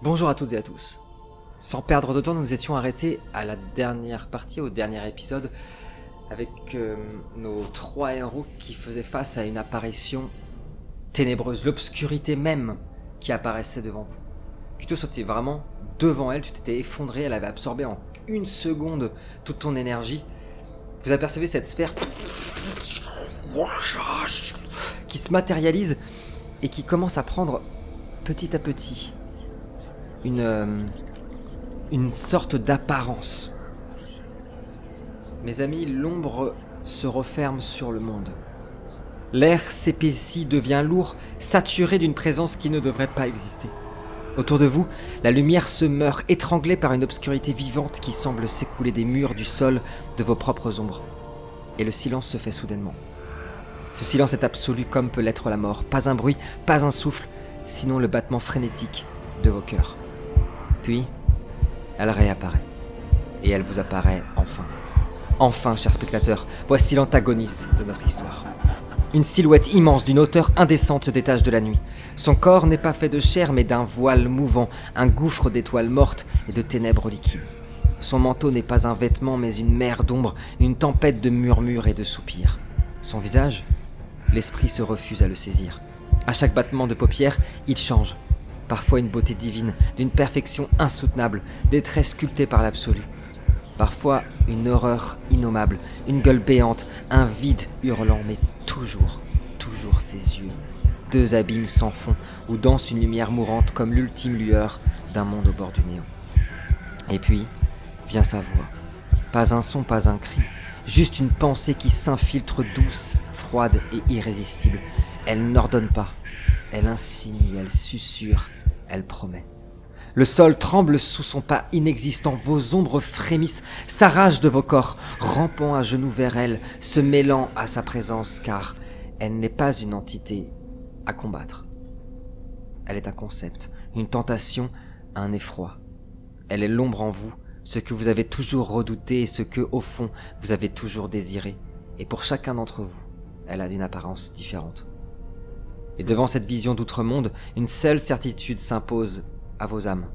Bonjour à toutes et à tous. Sans perdre de temps, nous étions arrêtés à la dernière partie, au dernier épisode, avec nos trois héros qui faisaient face à une apparition ténébreuse, l'obscurité même qui apparaissait devant vous. Cutios était vraiment devant elle, tu t'étais effondré, elle avait absorbé en une seconde toute ton énergie. Vous apercevez cette sphère qui se matérialise et qui commence à prendre petit à petit une sorte d'apparence. Mes amis, l'ombre se referme sur le monde. L'air s'épaissit, devient lourd, saturé d'une présence qui ne devrait pas exister. Autour de vous, la lumière se meurt, étranglée par une obscurité vivante qui semble s'écouler des murs, du sol, de vos propres ombres. Et le silence se fait soudainement. Ce silence est absolu comme peut l'être la mort. Pas un bruit, pas un souffle, sinon le battement frénétique de vos cœurs. Puis, elle réapparaît. Et elle vous apparaît enfin. Enfin, chers spectateurs, voici l'antagoniste de notre histoire. Une silhouette immense d'une hauteur indécente se détache de la nuit. Son corps n'est pas fait de chair mais d'un voile mouvant, un gouffre d'étoiles mortes et de ténèbres liquides. Son manteau n'est pas un vêtement mais une mer d'ombre, une tempête de murmures et de soupirs. Son visage, l'esprit se refuse à le saisir. À chaque battement de paupières, il change. Parfois une beauté divine, d'une perfection insoutenable, des traits sculptés par l'absolu. Parfois une horreur innommable, une gueule béante, un vide hurlant, mais toujours ses yeux. Deux abîmes sans fond, où danse une lumière mourante comme l'ultime lueur d'un monde au bord du néant. Et puis, vient sa voix. Pas un son, pas un cri. Juste une pensée qui s'infiltre douce, froide et irrésistible. Elle n'ordonne pas. Elle insinue, elle susurre, elle promet. Le sol tremble sous son pas inexistant, vos ombres frémissent, s'arrachent de vos corps, rampant à genoux vers elle, se mêlant à sa présence, car elle n'est pas une entité à combattre. Elle est un concept, une tentation, un effroi. Elle est l'ombre en vous, ce que vous avez toujours redouté et ce que, au fond, vous avez toujours désiré. Et pour chacun d'entre vous, elle a une apparence différente. Et devant cette vision d'outre-monde, une seule certitude s'impose à vos âmes.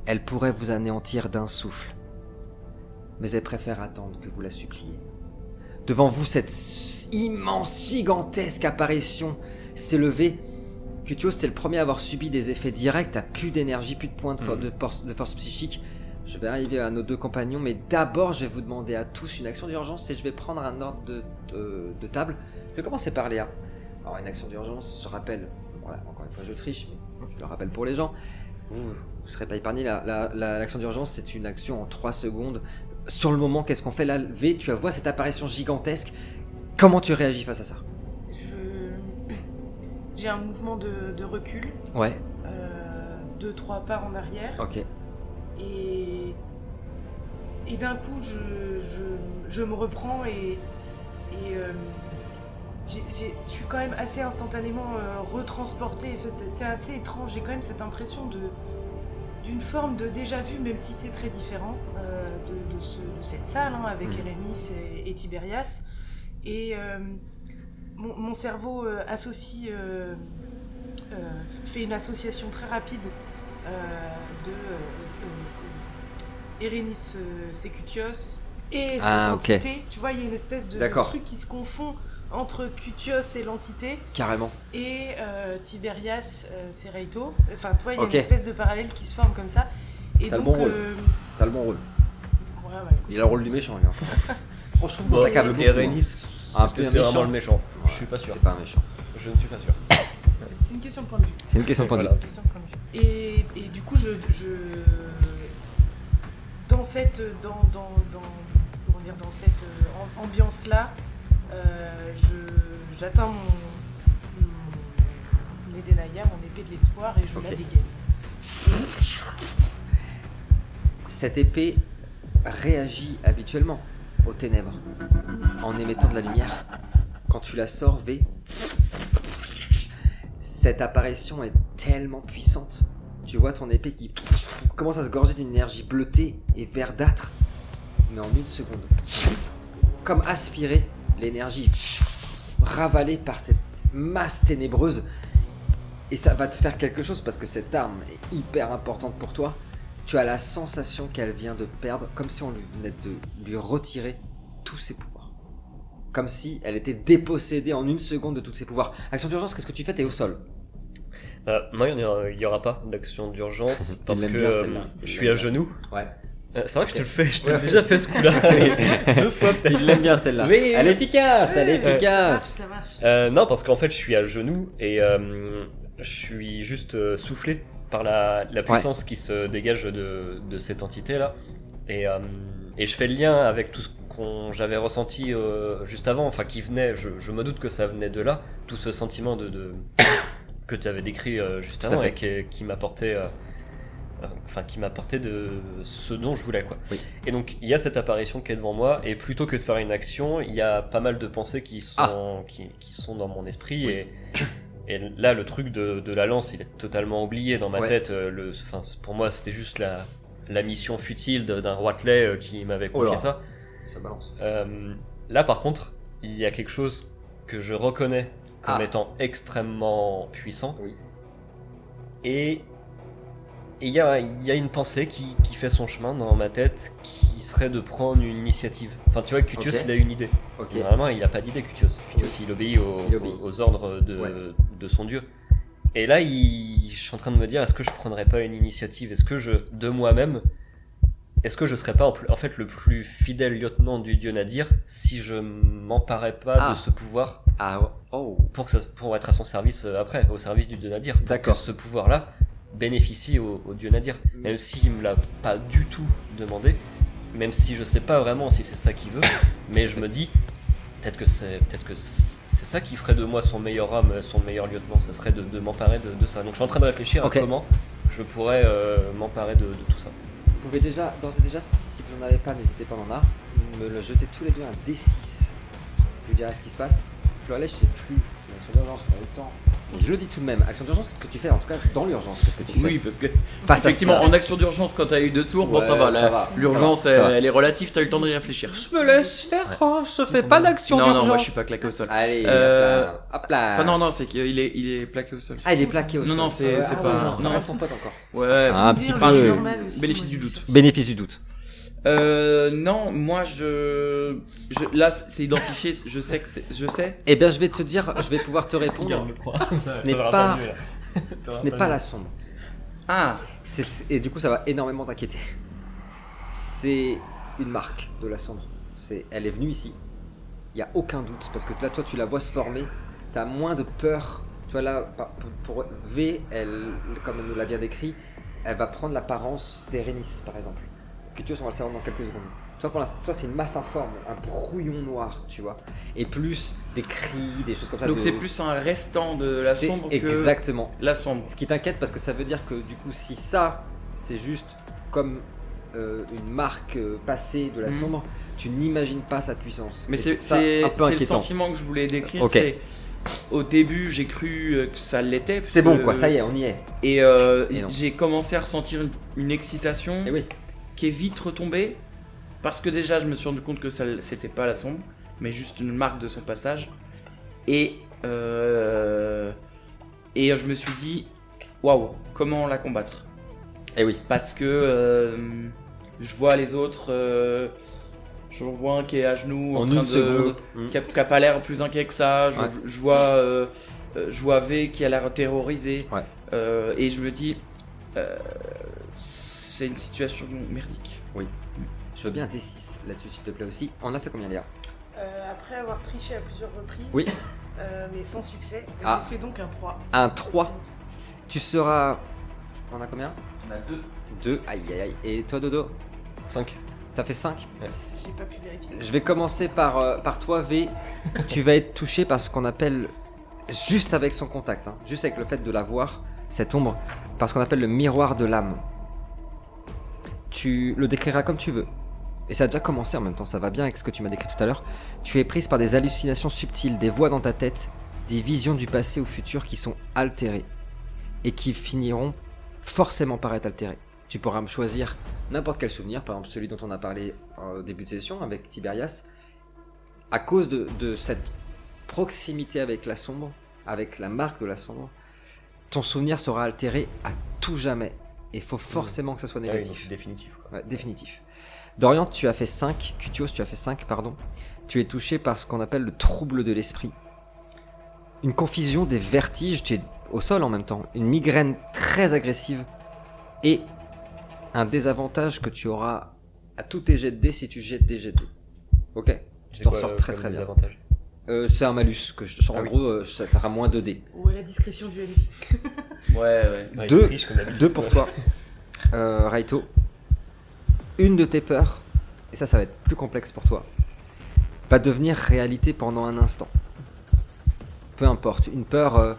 Elle pourrait vous anéantir d'un souffle, mais elle préfère attendre que vous la suppliez. Devant vous, cette immense, gigantesque apparition s'est levée. Cutios était le premier à avoir subi des effets directs, à plus d'énergie, plus de points de force psychique. Je vais arriver à nos deux compagnons, mais d'abord je vais vous demander à tous une action d'urgence et je vais prendre un ordre de table. Je vais commencer par Léa. Alors une action d'urgence, je rappelle, voilà, encore une fois je triche, mais je le rappelle pour les gens, vous ne serez pas épargnés, l'action d'urgence c'est une action en 3 secondes. Sur le moment, qu'est-ce qu'on fait là? V, tu vois cette apparition gigantesque, comment tu réagis face à ça? J'ai un mouvement de recul, ouais. 2-3 pas en arrière, ok. Et d'un coup je me reprends et je suis quand même assez instantanément retransportée. Enfin, c'est assez étrange, j'ai quand même cette impression d'une forme de déjà-vu, même si c'est très différent de cette salle avec Erénis et Tiberias. Et mon cerveau fait une association très rapide de Erénis Cutios et cette entité. Okay. Tu vois, il y a une espèce de truc qui se confond entre Cutios et l'entité. Carrément. Et Tiberias, c'est Reito. Enfin, tu vois, il y a une espèce de parallèle qui se forme comme ça. Et t'as donc, le bon rôle. T'as le bon rôle. Ouais, il a le rôle du méchant, lui. Je trouve qu'on t'accable beaucoup. Erénis, c'était vraiment le méchant. Ouais, je suis pas sûr. C'est pas un méchant. Je ne suis pas sûr. C'est une question de point de vue. C'est une question de point de vue. Et du coup, dans cette ambiance-là, j'atteins mon Edenaya, mon épée de l'espoir, et je la dégaine. Cette épée réagit habituellement aux ténèbres en émettant de la lumière. Quand tu la sors, V, cette apparition est tellement puissante. Tu vois ton épée qui commence à se gorger d'une énergie bleutée et verdâtre, mais en une seconde, comme aspirée, l'énergie ravalée par cette masse ténébreuse Et ça va te faire quelque chose parce que cette arme est hyper importante pour toi. Tu as la sensation qu'elle vient de perdre, comme si on lui venait de lui retirer tous ses pouvoirs. Comme si elle était dépossédée en une seconde de tous ses pouvoirs. Action d'urgence, qu'est-ce que tu fais? T'es au sol. Moi, il y aura pas d'action d'urgence parce Il aime que bien celle-là. je suis à genoux. Ouais. C'est vrai que je t'ai déjà fait ce coup-là. 2 fois peut-être. Il l'aime bien celle-là. Oui. Elle est efficace, elle est efficace. Ça marche. Non, parce qu'en fait, je suis à genoux et je suis juste soufflé par la puissance qui se dégage de cette entité-là. Et je fais le lien avec tout ce j'avais ressenti juste avant, enfin qui venait, je me doute que ça venait de là, tout ce sentiment que tu avais décrit juste Tout à avant fait. et qui m'apportait de ce dont je voulais, quoi. Oui. Et donc il y a cette apparition qui est devant moi, et plutôt que de faire une action, il y a pas mal de pensées qui sont dans mon esprit. Oui. Et là, le truc de la lance, il est totalement oublié dans ma Ouais. tête. Pour moi, c'était juste la mission futile d'un roitelet qui m'avait confié là. ça. Ça balance. Là, par contre, il y a quelque chose que je reconnais comme étant extrêmement puissant. Oui. Et il y a une pensée qui fait son chemin dans ma tête, qui serait de prendre une initiative. Enfin, tu vois, Cutios, Ok. il a une idée. Ok. Normalement, il n'a pas d'idée, Cutios. Cutios, il obéit aux ordres de son dieu. Et là, je suis en train de me dire, est-ce que je prendrais pas une initiative? Est-ce que de moi-même, est-ce que je serais pas en fait le plus fidèle lieutenant du dieu Nadir si je m'emparais pas de ce pouvoir pour être à son service après, au service du dieu Nadir? Pour D'accord. que ce pouvoir-là bénéficie au dieu Nadir. Même s'il me l'a pas du tout demandé, même si je sais pas vraiment si c'est ça qu'il veut, mais je me dis, peut-être que c'est ça qui ferait de moi son meilleur homme, son meilleur lieutenant, ça serait de m'emparer de ça. Donc je suis en train de réfléchir Ok. à comment je pourrais m'emparer de tout ça. Vous pouvez déjà, d'ores et déjà, si vous n'en avez pas, n'hésitez pas à en avoir, me le jeter tous les deux un D6. Je vous dirai ce qui se passe. Florlèche, je sais plus. Action d'urgence, on a eu le temps. Et je le dis tout de même. Action d'urgence, qu'est-ce que tu fais? En tout cas, dans l'urgence, qu'est-ce que tu fais? Oui, parce que Face à effectivement, ça. en action d'urgence, quand t'as eu 2 tours, bon, Ouais, ça va. ça va. L'urgence, Ça va. elle est relative, t'as eu le temps de y réfléchir. Je me laisse faire, je fais pas d'action Non, d'urgence. non, moi je suis pas claqué au sol. Allez, hop là. Enfin, non, c'est qu'il est plaqué au sol. Ah, il est plaqué au sol. Non, c'est pas. Non, Non, son pote encore. ouais, Un petit Bien, peu. le normal aussi, bénéfice moi, du je doute. cherche. Bénéfice du doute. Non, moi là c'est identifié, je sais. Eh bien, je vais te dire, je vais pouvoir te répondre. Ce n'est pas, ce n'est pas la sombre. Ah, Et du coup, ça va énormément t'inquiéter. C'est une marque de la sombre. Elle est venue ici. Il n'y a aucun doute. Parce que là, toi, tu la vois se former. Tu as moins de peur. Tu vois, là, pour V, comme elle nous l'a bien décrit, elle va prendre l'apparence d'Erénis, par exemple. Que tu vois, on va le savoir dans quelques secondes. Toi, pour l'instant, toi, c'est une masse informe, un brouillon noir, tu vois. Et plus des cris, des choses comme ça. donc c'est plus un restant de la C'est sombre que exactement. la sombre. Ce qui t'inquiète parce que ça veut dire que du coup si ça c'est juste comme une marque passée de la sombre, tu n'imagines pas sa puissance. Mais Et c'est ça, un peu le inquiétant. sentiment que je voulais décrire. Ok. C'est au début j'ai cru que ça l'était. parce C'est bon que- quoi, ça y est, on y est. Et non. j'ai commencé à ressentir une excitation Et oui. qui est vite retombée parce que déjà je me suis rendu compte que c'était pas la sombre, mais juste une marque de son passage. Et je me suis dit waouh, comment la combattre? Et oui. Parce que je vois les autres, je vois un qui est à genoux En en train une seconde. qui a pas l'air plus inquiet que ça. Ouais. Je vois V qui a l'air terrorisé. Ouais. Et je me dis, c'est une situation merdique. Je veux bien un D6 là-dessus s'il te plaît aussi. On a fait combien Léa? Après avoir triché à plusieurs reprises, Oui. mais sans succès, Ah. j'ai fait donc un 3. Un 3. Tu seras... On a combien? On a 2. 2. Aïe aïe aïe. Et toi Dodo? 5. T'as fait 5? J'ai pas pu vérifier. Je vais commencer par toi, V. Tu vas être touché par ce qu'on appelle, juste avec son contact, hein, juste avec le fait de la voir, cette ombre, par ce qu'on appelle le miroir de l'âme. Tu le décriras comme tu veux. Et ça a déjà commencé en même temps, ça va bien avec ce que tu m'as décrit tout à l'heure. Tu es prise par des hallucinations subtiles, des voix dans ta tête, des visions du passé ou futur qui sont altérées. Et qui finiront forcément par être altérées. Tu pourras me choisir n'importe quel souvenir, par exemple celui dont on a parlé au début de session avec Tiberias, à cause de cette proximité avec la sombre, avec la marque de la sombre, ton souvenir sera altéré à tout jamais. Et il faut forcément que ça soit négatif. Oui, définitif. Quoi. Ouais, définitif. Dorian, tu as fait 5. Cutios, tu as fait 5, pardon. Tu es touché par ce qu'on appelle le trouble de l'esprit. Une confusion, des vertiges, tu es au sol en même temps. Une migraine très agressive. Et un désavantage que tu auras à tous tes jets de dés si tu jettes des jets de dés. Ok, tu t'en sors très très bien. C'est un malus, en gros, ça sera moins 2 dés. Ou à la discrétion du MJ. Ouais. 2 pour toi. Raito. Une de tes peurs, et ça va être plus complexe pour toi, va devenir réalité pendant un instant. Peu importe, une peur,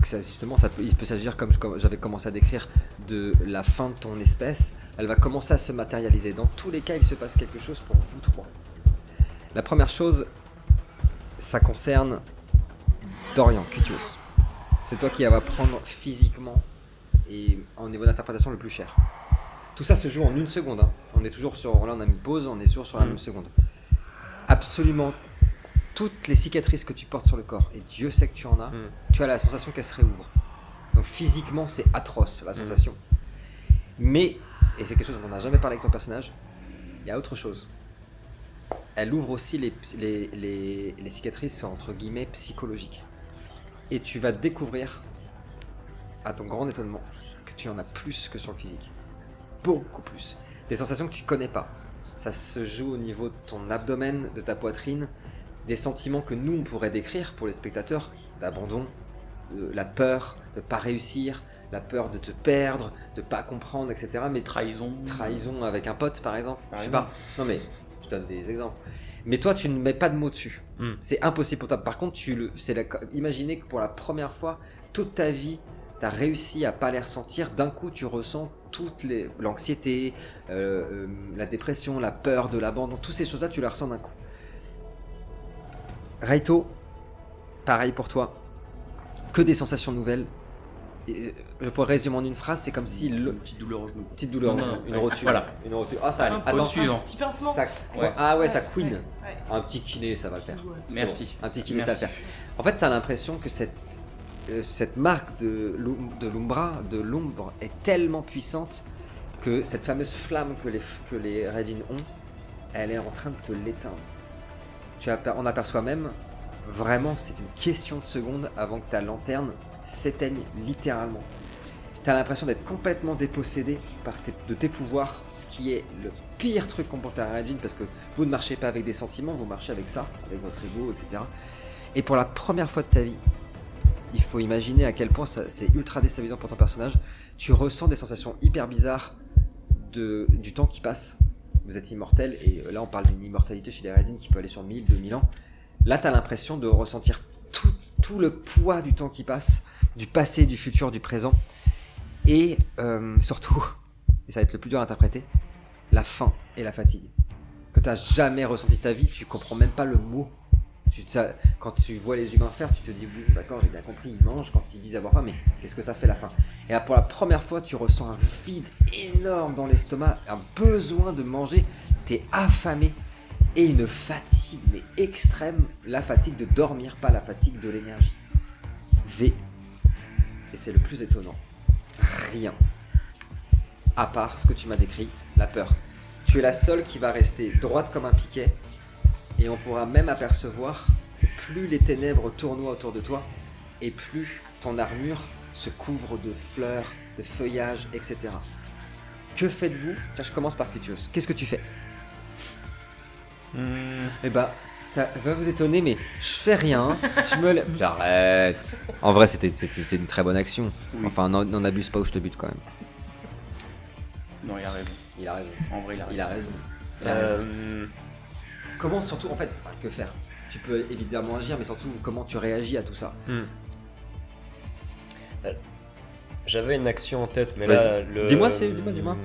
justement, il peut s'agir, comme j'avais commencé à décrire, de la fin de ton espèce. Elle va commencer à se matérialiser. Dans tous les cas, il se passe quelque chose pour vous trois. La première chose, ça concerne Dorian, Cutios. C'est toi qui va prendre physiquement et en niveau d'interprétation le plus cher. Tout ça se joue en 1 seconde. Hein. On est toujours sur... Là, on a mis pause, on est sur la même seconde. Absolument toutes les cicatrices que tu portes sur le corps, et Dieu sait que tu en as, tu as la sensation qu'elles se réouvrent. Donc physiquement, c'est atroce, la sensation. Mais, et c'est quelque chose dont on n'a jamais parlé avec ton personnage, il y a autre chose. Elle ouvre aussi les cicatrices, entre guillemets, psychologiques. Et tu vas découvrir, à ton grand étonnement, que tu en as plus que sur le physique. Beaucoup plus. Des sensations que tu connais pas. Ça se joue au niveau de ton abdomen, de ta poitrine, des sentiments que nous on pourrait décrire pour les spectateurs, d'abandon, la peur de pas réussir, la peur de te perdre, de pas comprendre, etc. Mais trahison avec un pote par exemple. Je sais pas. Non mais je donne des exemples. Mais toi tu ne mets pas de mots dessus. C'est impossible pour toi. Par contre imaginez que pour la première fois toute ta vie t'as réussi à pas les ressentir. D'un coup tu ressens l'anxiété, la dépression, la peur de l'abandon, toutes ces choses-là tu les ressens d'un coup. Raito, pareil pour toi, que des sensations nouvelles. Et je pourrais résumer en une phrase, c'est comme si une petite douleur au genou. Petite douleur, une rotule. Voilà. Une rotule. Ah, ça allait. Attends, un petit pincement. Ça couine. Ouais. Un petit kiné, ça va le faire. Ouais. Merci. Bon. Un petit kiné, ça va le faire. En fait, t'as l'impression que cette marque de l'ombre est tellement puissante que cette fameuse flamme que les Raidin ont, elle est en train de te l'éteindre. On aperçoit même, vraiment, c'est une question de secondes avant que ta lanterne s'éteigne littéralement. T'as l'impression d'être complètement dépossédé de tes pouvoirs, ce qui est le pire truc qu'on peut faire à Raidin, parce que vous ne marchez pas avec des sentiments, vous marchez avec ça, avec votre ego, etc. Et pour la première fois de ta vie, il faut imaginer à quel point c'est ultra déstabilisant pour ton personnage. Tu ressens des sensations hyper bizarres du temps qui passe. Vous êtes immortel, et là on parle d'une immortalité chez les Raidin qui peut aller sur 1000, 2000 ans. Là t'as l'impression de ressentir tout le poids du temps qui passe, du passé, du futur, du présent. Et surtout, et ça va être le plus dur à interpréter, la faim et la fatigue. Que t'as jamais ressenti de ta vie, tu comprends même pas le mot. Quand tu vois les humains faire, tu te dis oui, d'accord, j'ai bien compris, ils mangent quand ils disent avoir faim, mais qu'est-ce que ça fait la faim? Et là, pour la première fois, tu ressens un vide énorme dans l'estomac, un besoin de manger, t'es affamé, et une fatigue mais extrême, la fatigue de dormir, pas la fatigue de l'énergie. Et c'est le plus étonnant, rien, à part ce que tu m'as décrit, la peur. Tu es la seule qui va rester droite comme un piquet. Et on pourra même apercevoir que plus les ténèbres tournoient autour de toi, et plus ton armure se couvre de fleurs, de feuillages, etc. Que faites-vous? Tiens, je commence par Cutios. Qu'est-ce que tu fais? Eh bah, ça va vous étonner, mais je fais rien. Je me lève. J'arrête. En vrai, c'est une très bonne action. Oui. Enfin, n'en abuse pas ou je te bute quand même. Non, il a raison. Il a raison. En vrai, il a raison. Il a raison. Comment, surtout, en fait, que faire? Tu peux évidemment agir, mais surtout, comment tu réagis à tout ça? J'avais une action en tête, mais vas-y. Là... Dis-moi.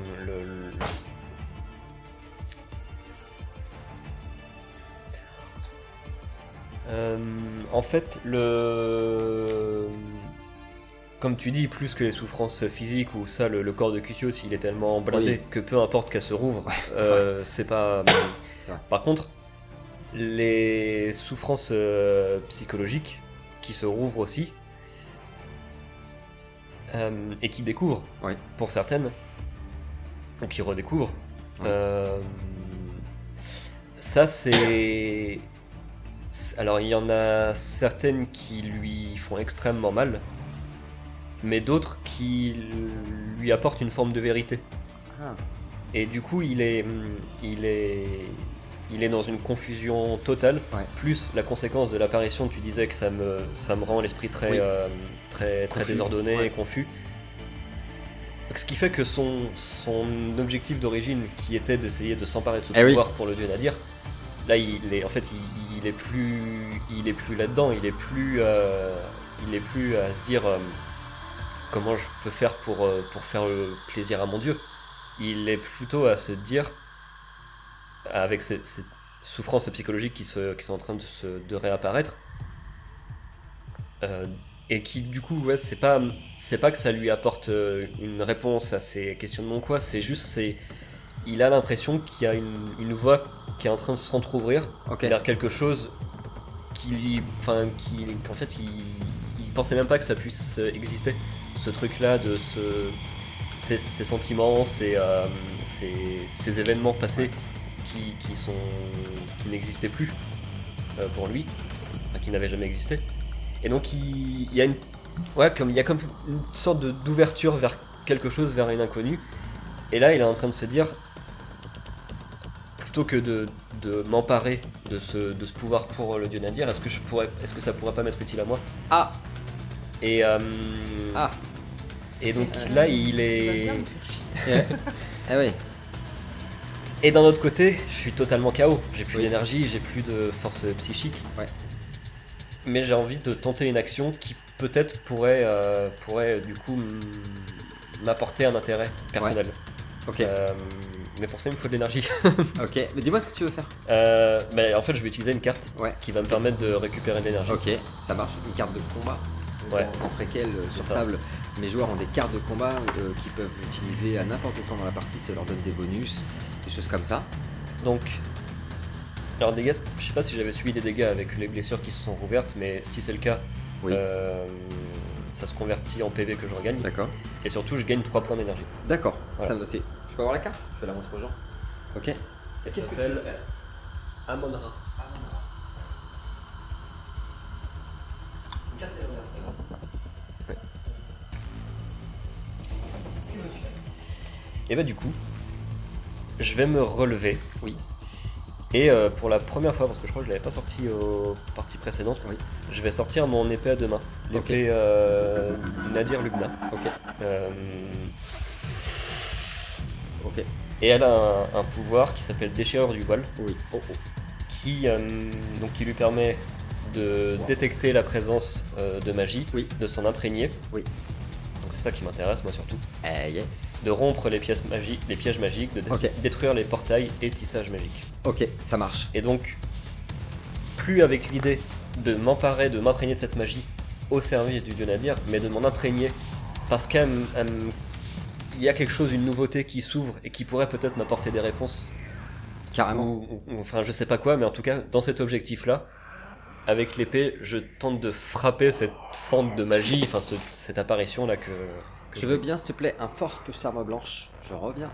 En fait, comme tu dis, plus que les souffrances physiques ou ça, le corps de Cutios, il est tellement blindé que peu importe qu'elle se rouvre, c'est pas... C'est vrai. Par contre, les souffrances psychologiques qui se rouvrent aussi, et qui découvrent, pour certaines, ou qui redécouvrent. Ça, c'est... Alors, il y en a certaines qui lui font extrêmement mal, mais d'autres qui lui apportent une forme de vérité. Et du coup, il est dans une confusion totale, plus la conséquence de l'apparition, tu disais que ça me rend l'esprit très désordonné et confus. Ce qui fait que son objectif d'origine, qui était d'essayer de s'emparer de ce pouvoir pour le dieu Nadir, là il est plus là-dedans, il est plus à se dire comment je peux faire pour faire plaisir à mon dieu. Il est plutôt à se dire, avec ces souffrances psychologiques qui sont en train de réapparaître, et qui du coup c'est pas que ça lui apporte une réponse à ses questionnements quoi, c'est juste il a l'impression qu'il y a une voie qui est en train de s'entrouvrir vers quelque chose qu'en fait il pensait même pas que ça puisse exister, ce truc là de ces sentiments, ces événements passés qui n'existaient plus pour lui, qui n'avaient jamais existé. Et donc il y a comme une sorte d'ouverture vers quelque chose, vers une inconnue. Et là il est en train de se dire, plutôt que de m'emparer de ce pouvoir pour le dieu Nadir, est-ce que ça pourrait pas m'être utile à moi? Et donc là il est... Et d'un autre côté, je suis totalement KO, j'ai plus d'énergie, j'ai plus de force psychique. Mais j'ai envie de tenter une action qui peut-être pourrait du coup m'apporter un intérêt personnel. Mais pour ça il me faut de l'énergie. Mais dis-moi ce que tu veux faire. En fait je vais utiliser une carte qui va me permettre de récupérer de l'énergie. Ça marche, une carte de combat. En préquel sur table, mes joueurs ont des cartes de combat qu'ils peuvent utiliser à n'importe quand dans la partie, ça leur donne des bonus, des choses comme ça. Donc, alors dégâts, je sais pas si j'avais suivi des dégâts avec les blessures qui se sont rouvertes, mais si c'est le cas, ça se convertit en PV que je regagne. D'accord. Et surtout, je gagne 3 points d'énergie. D'accord, ça me noté. Je peux avoir la carte? Je vais la montrer aux gens. Et qu'est-ce que tu veux faire? Amon-Ra. C'est une carte d'éléments. Et du coup, je vais me relever. Et pour la première fois, parce que je crois que je l'avais pas sorti aux parties précédentes, je vais sortir mon épée à deux mains. L'épée Nadir Lubna. Et elle a un pouvoir qui s'appelle Déchireur du voile. Qui lui permet de détecter la présence de magie, de s'en imprégner. Donc c'est ça qui m'intéresse moi surtout. De rompre les pièges magiques, de détruire les portails et tissages magiques. Ça marche. Et donc, plus avec l'idée de m'emparer, de m'imprégner de cette magie au service du dieu Nadir, mais de m'en imprégner parce qu'il y a quelque chose, une nouveauté qui s'ouvre et qui pourrait peut-être m'apporter des réponses. Carrément. Enfin, je sais pas quoi, mais en tout cas, dans cet objectif-là, avec l'épée, je tente de frapper cette fente de magie, enfin cette apparition-là que je veux bien, s'il te plaît, un force plus arme blanche. Je reviens.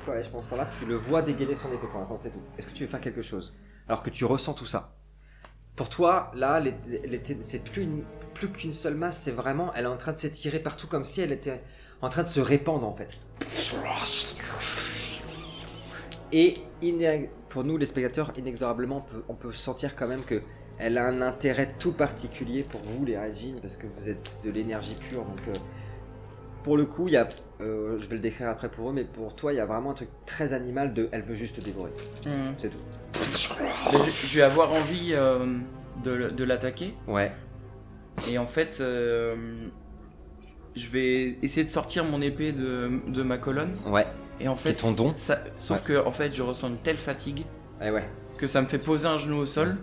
Je pense que là, tu le vois dégainer son épée pour l'instant, c'est tout. Est-ce que tu veux faire quelque chose alors que tu ressens tout ça? Pour toi, là, c'est plus qu'une seule masse, c'est vraiment, elle est en train de s'étirer partout comme si elle était en train de se répandre en fait. Et pour nous, les spectateurs, inexorablement, on peut sentir quand même que elle a un intérêt tout particulier pour vous, les Raijin, parce que vous êtes de l'énergie pure. Donc, pour le coup, il y a, je vais le décrire après pour eux, mais pour toi, il y a vraiment un truc très animal de, elle veut juste te dévorer. C'est tout. Je vais avoir envie de l'attaquer. Et en fait, je vais essayer de sortir mon épée de ma colonne. Et en fait, ton don. Sauf que en fait, je ressens une telle fatigue que ça me fait poser un genou au sol.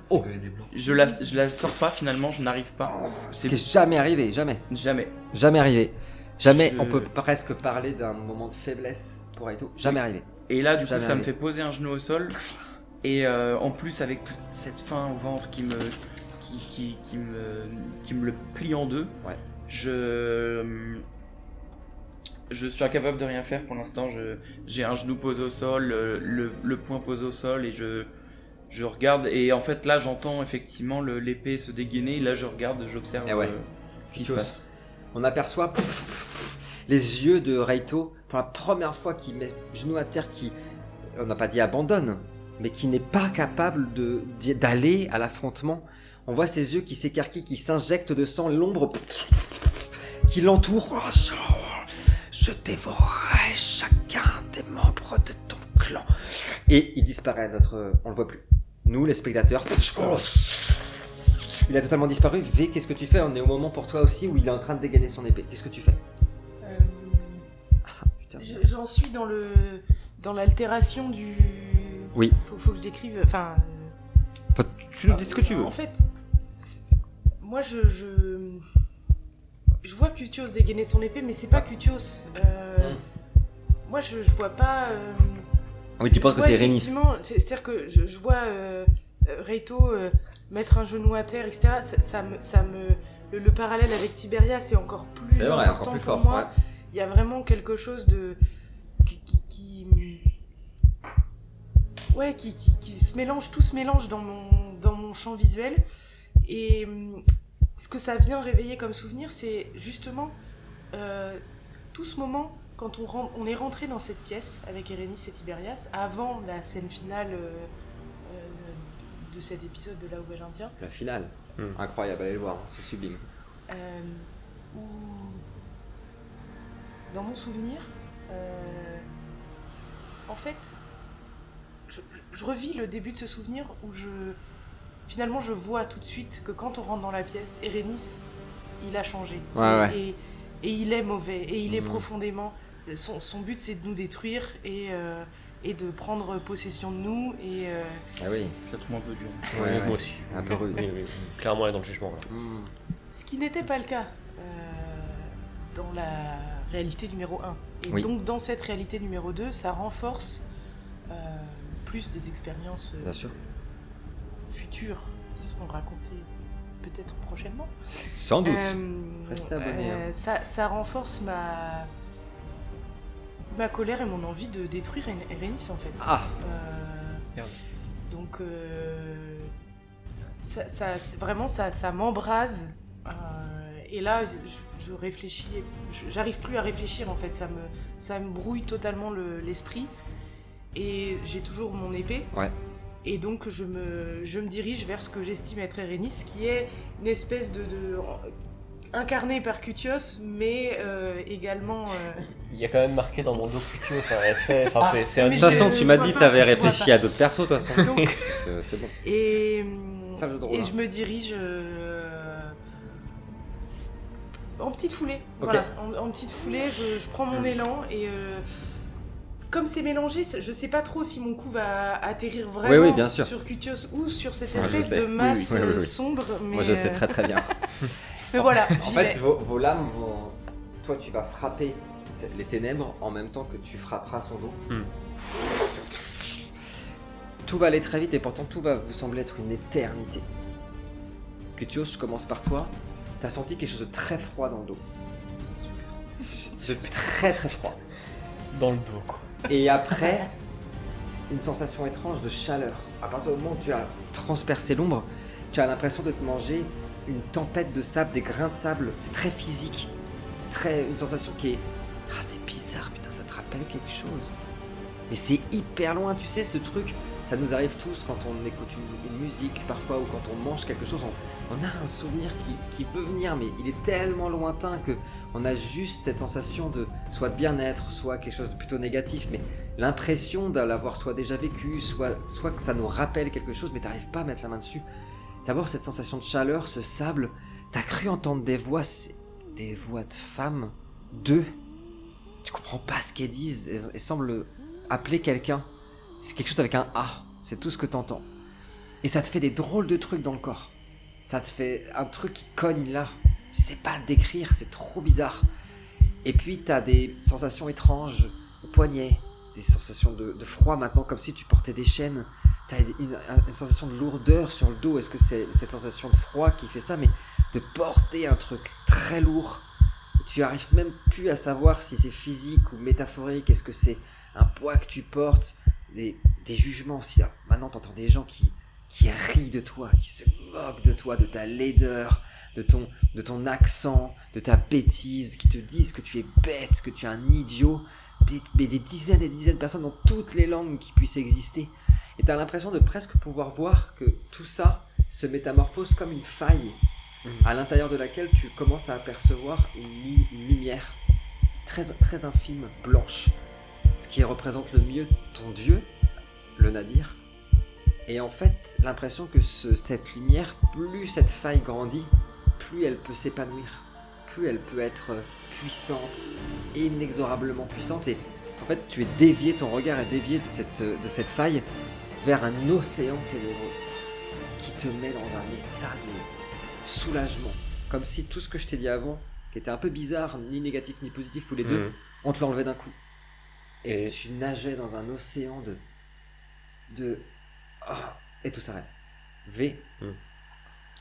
Je la sors pas finalement, je n'arrive pas. C'est jamais arrivé, jamais. Jamais arrivé. Jamais on peut presque parler d'un moment de faiblesse pour Aito. Jamais arrivé. Et là, du coup, ça me fait poser un genou au sol. Et en plus, avec toute cette faim au ventre qui me le plie en deux, je suis incapable de rien faire pour l'instant. J'ai un genou posé au sol, le poing posé au sol et je regarde. Et en fait, là, j'entends effectivement l'épée se dégainer. Et là, je regarde, j'observe ce qui se passe. On aperçoit les yeux de Reito pour la première fois qui met genou à terre, qui, on n'a pas dit abandonne, mais qui n'est pas capable d'aller à l'affrontement. On voit ses yeux qui s'écarquillent, qui s'injectent de sang, l'ombre qui l'entoure. Je dévorerai chacun des membres de ton clan. Et il disparaît, on le voit plus. Nous, les spectateurs, il a totalement disparu. V, qu'est-ce que tu fais? On est au moment pour toi aussi où il est en train de dégainer son épée. Qu'est-ce que tu fais? J'en suis dans l'altération du... Oui. Faut que je décrive... Enfin, tu nous dis ce que tu veux. En fait, moi je vois Cutios dégainer son épée, mais c'est pas Cutios. Moi je vois pas... Oui, tu penses que c'est Rhaenys. C'est-à-dire que je vois Reito mettre un genou à terre, etc. Le parallèle avec Tiberias est encore plus important encore plus pour fort, moi. ouais. Il y a vraiment quelque chose de qui se mélange, tout se mélange dans mon champ visuel. Et ce que ça vient réveiller comme souvenir, c'est justement tout ce moment quand on est rentré dans cette pièce avec Rhaenys et Tiberias, avant la scène finale de cet épisode de La Nouvelle Indien. La finale, incroyable, allez le voir, c'est sublime. Où, dans mon souvenir, en fait, je revis le début de ce souvenir où finalement je vois tout de suite que quand on rentre dans la pièce, Rhaenys, il a changé. Ouais. Et il est mauvais, et il est profondément... Son but, c'est de nous détruire et de prendre possession de nous. Ah oui. Je la trouve un peu dur. Ouais, moi aussi. Un peu rude. Oui. Clairement, elle est dans le jugement. Là. Ce qui n'était pas le cas dans la réalité numéro 1. Et donc, dans cette réalité numéro 2, ça renforce plus des expériences futures qui seront racontées peut-être prochainement. Sans doute. Restez abonnés. Ça renforce ma colère et mon envie de détruire Rhaenys en fait. Donc vraiment ça m'embrase et là je réfléchis, j'arrive plus à réfléchir en fait, ça me brouille totalement l'esprit et j'ai toujours mon épée. Ouais. Et donc je me dirige vers ce que j'estime être Rhaenys, qui est une espèce de incarné par Cutios, mais également... Il y a quand même marqué dans mon dos Cutios, c'est un... De toute façon, tu m'as dit que tu avais réfléchi à d'autres persos, de toute façon. Donc, c'est bon. Et je me dirige en petite foulée. Okay. Voilà, en petite foulée, je prends mon élan et... Comme c'est mélangé, je sais pas trop si mon coup va atterrir vraiment bien sûr. sur Cutios ou sur cette espèce de masse sombre. Mais moi je sais très bien. Mais voilà, en fait, vos lames vont... Toi, tu vas frapper les ténèbres en même temps que tu frapperas son dos. Tout va aller très vite et pourtant tout va vous sembler être une éternité. Cutios, je commence par toi. T'as senti quelque chose de très froid dans le dos. C'est très très froid. Dans le dos, quoi. Et après, une sensation étrange de chaleur. À partir du moment où tu as transpercé l'ombre, tu as l'impression de te manger une tempête de sable, des grains de sable. C'est très physique. Une sensation qui est... Ah, c'est bizarre, putain, ça te rappelle quelque chose. Mais c'est hyper loin, tu sais, ce truc. Ça nous arrive tous quand on écoute une musique, parfois, ou quand on mange quelque chose. On a un souvenir qui peut venir, mais il est tellement lointain qu'on a juste cette sensation de soit de bien-être, soit quelque chose de plutôt négatif, mais l'impression de l'avoir soit déjà vécu, soit que ça nous rappelle quelque chose, mais t'arrives pas à mettre la main dessus. D'abord, cette sensation de chaleur, ce sable, t'as cru entendre des voix de femmes, tu comprends pas ce qu'elles disent, elles semblent appeler quelqu'un, c'est quelque chose avec un A, c'est tout ce que t'entends. Et ça te fait des drôles de trucs dans le corps. Ça te fait un truc qui cogne là. Je sais pas le décrire, c'est trop bizarre. Et puis t'as des sensations étranges au poignet, des sensations de froid maintenant, comme si tu portais des chaînes. T'as une sensation de lourdeur sur le dos. Est-ce que c'est cette sensation de froid qui fait ça? Mais de porter un truc très lourd. tu arrives même plus à savoir si c'est physique ou métaphorique, est-ce que c'est un poids que tu portes, des jugements aussi. Maintenant t'entends des gens qui rient de toi, qui se moquent de toi, de ta laideur, de ton accent, de ta bêtise, qui te disent que tu es bête, que tu es un idiot, mais des dizaines et des dizaines de personnes dans toutes les langues qui puissent exister. Et t'as l'impression de presque pouvoir voir que tout ça se métamorphose comme une faille à l'intérieur de laquelle tu commences à apercevoir une lumière très, très infime, blanche, ce qui représente le mieux ton Dieu, le Nadir. Et en fait, l'impression que cette lumière, plus cette faille grandit, plus elle peut s'épanouir, plus elle peut être puissante, inexorablement puissante. Et en fait, tu es dévié, ton regard est dévié de cette faille vers un océan ténébreux qui te met dans un état de soulagement. Comme si tout ce que je t'ai dit avant, qui était un peu bizarre, ni négatif ni positif, ou les deux, on te l'enlevait d'un coup. Et tu nageais dans un océan et tout s'arrête.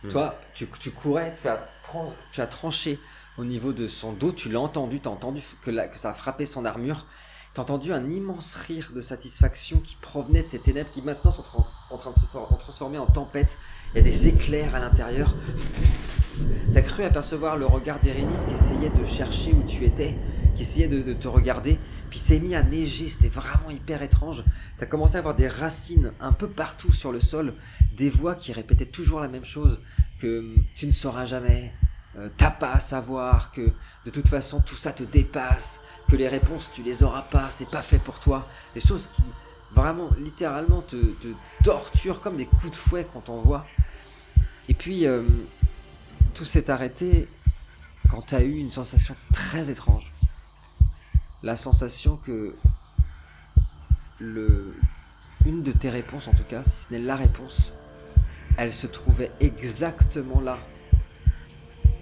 Toi, tu courais, tu as tranché au niveau de son dos, tu l'as entendu, tu as entendu que ça a frappé son armure, tu as entendu un immense rire de satisfaction qui provenait de ces ténèbres qui maintenant sont en train de se transformer en tempête. Il y a des éclairs à l'intérieur. Tu as cru apercevoir le regard d'Érénis qui essayait de chercher où tu étais, qui essayait de te regarder, puis s'est mis à neiger, c'était vraiment hyper étrange. Tu as commencé à avoir des racines un peu partout sur le sol, des voix qui répétaient toujours la même chose, que tu ne sauras jamais, t'as pas à savoir, que de toute façon tout ça te dépasse, que les réponses tu les auras pas, c'est pas fait pour toi, des choses qui vraiment littéralement te torturent comme des coups de fouet quand on voit. Et puis tout s'est arrêté quand t'as eu une sensation très étrange. La sensation que une de tes réponses, en tout cas, si ce n'est la réponse, elle se trouvait exactement là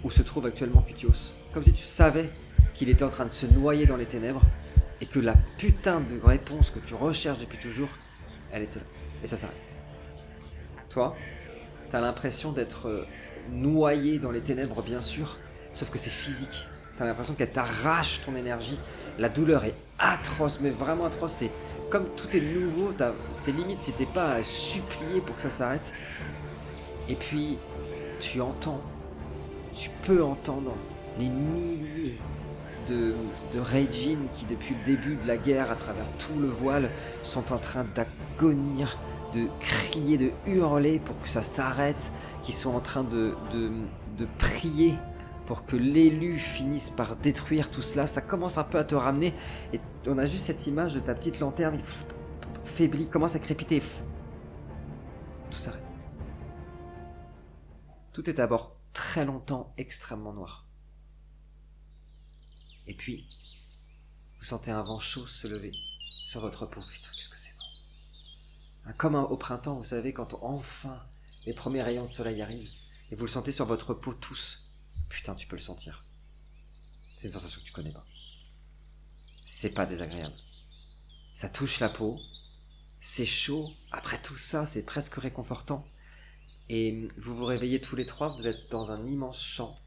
où se trouve actuellement Cutios. Comme si tu savais qu'il était en train de se noyer dans les ténèbres et que la putain de réponse que tu recherches depuis toujours, elle était là. Et ça s'arrête. Toi, t'as l'impression d'être noyé dans les ténèbres, bien sûr, sauf que c'est physique. T'as l'impression qu'elle t'arrache ton énergie. La douleur est atroce, mais vraiment atroce. C'est comme tout est nouveau, c'est limite si t'es pas à supplier pour que ça s'arrête. Et puis, tu peux entendre les milliers de Reijin qui, depuis le début de la guerre, à travers tout le voile, sont en train d'agonir, de crier, de hurler pour que ça s'arrête, qui sont en train de prier pour que l'élu finisse par détruire tout cela. Ça commence un peu à te ramener, et on a juste cette image de ta petite lanterne faiblit, commence à crépiter. Tout s'arrête. Tout est d'abord très longtemps extrêmement noir. Et puis, vous sentez un vent chaud se lever sur votre peau. Putain, qu'est-ce que c'est bon. Comme au printemps, vous savez, quand enfin les premiers rayons de soleil arrivent, et vous le sentez sur votre peau tous. Putain, tu peux le sentir. C'est une sensation que tu connais pas. C'est pas désagréable. Ça touche la peau, c'est chaud. Après tout ça, c'est presque réconfortant. Et vous vous réveillez tous les trois, vous êtes dans un immense champ.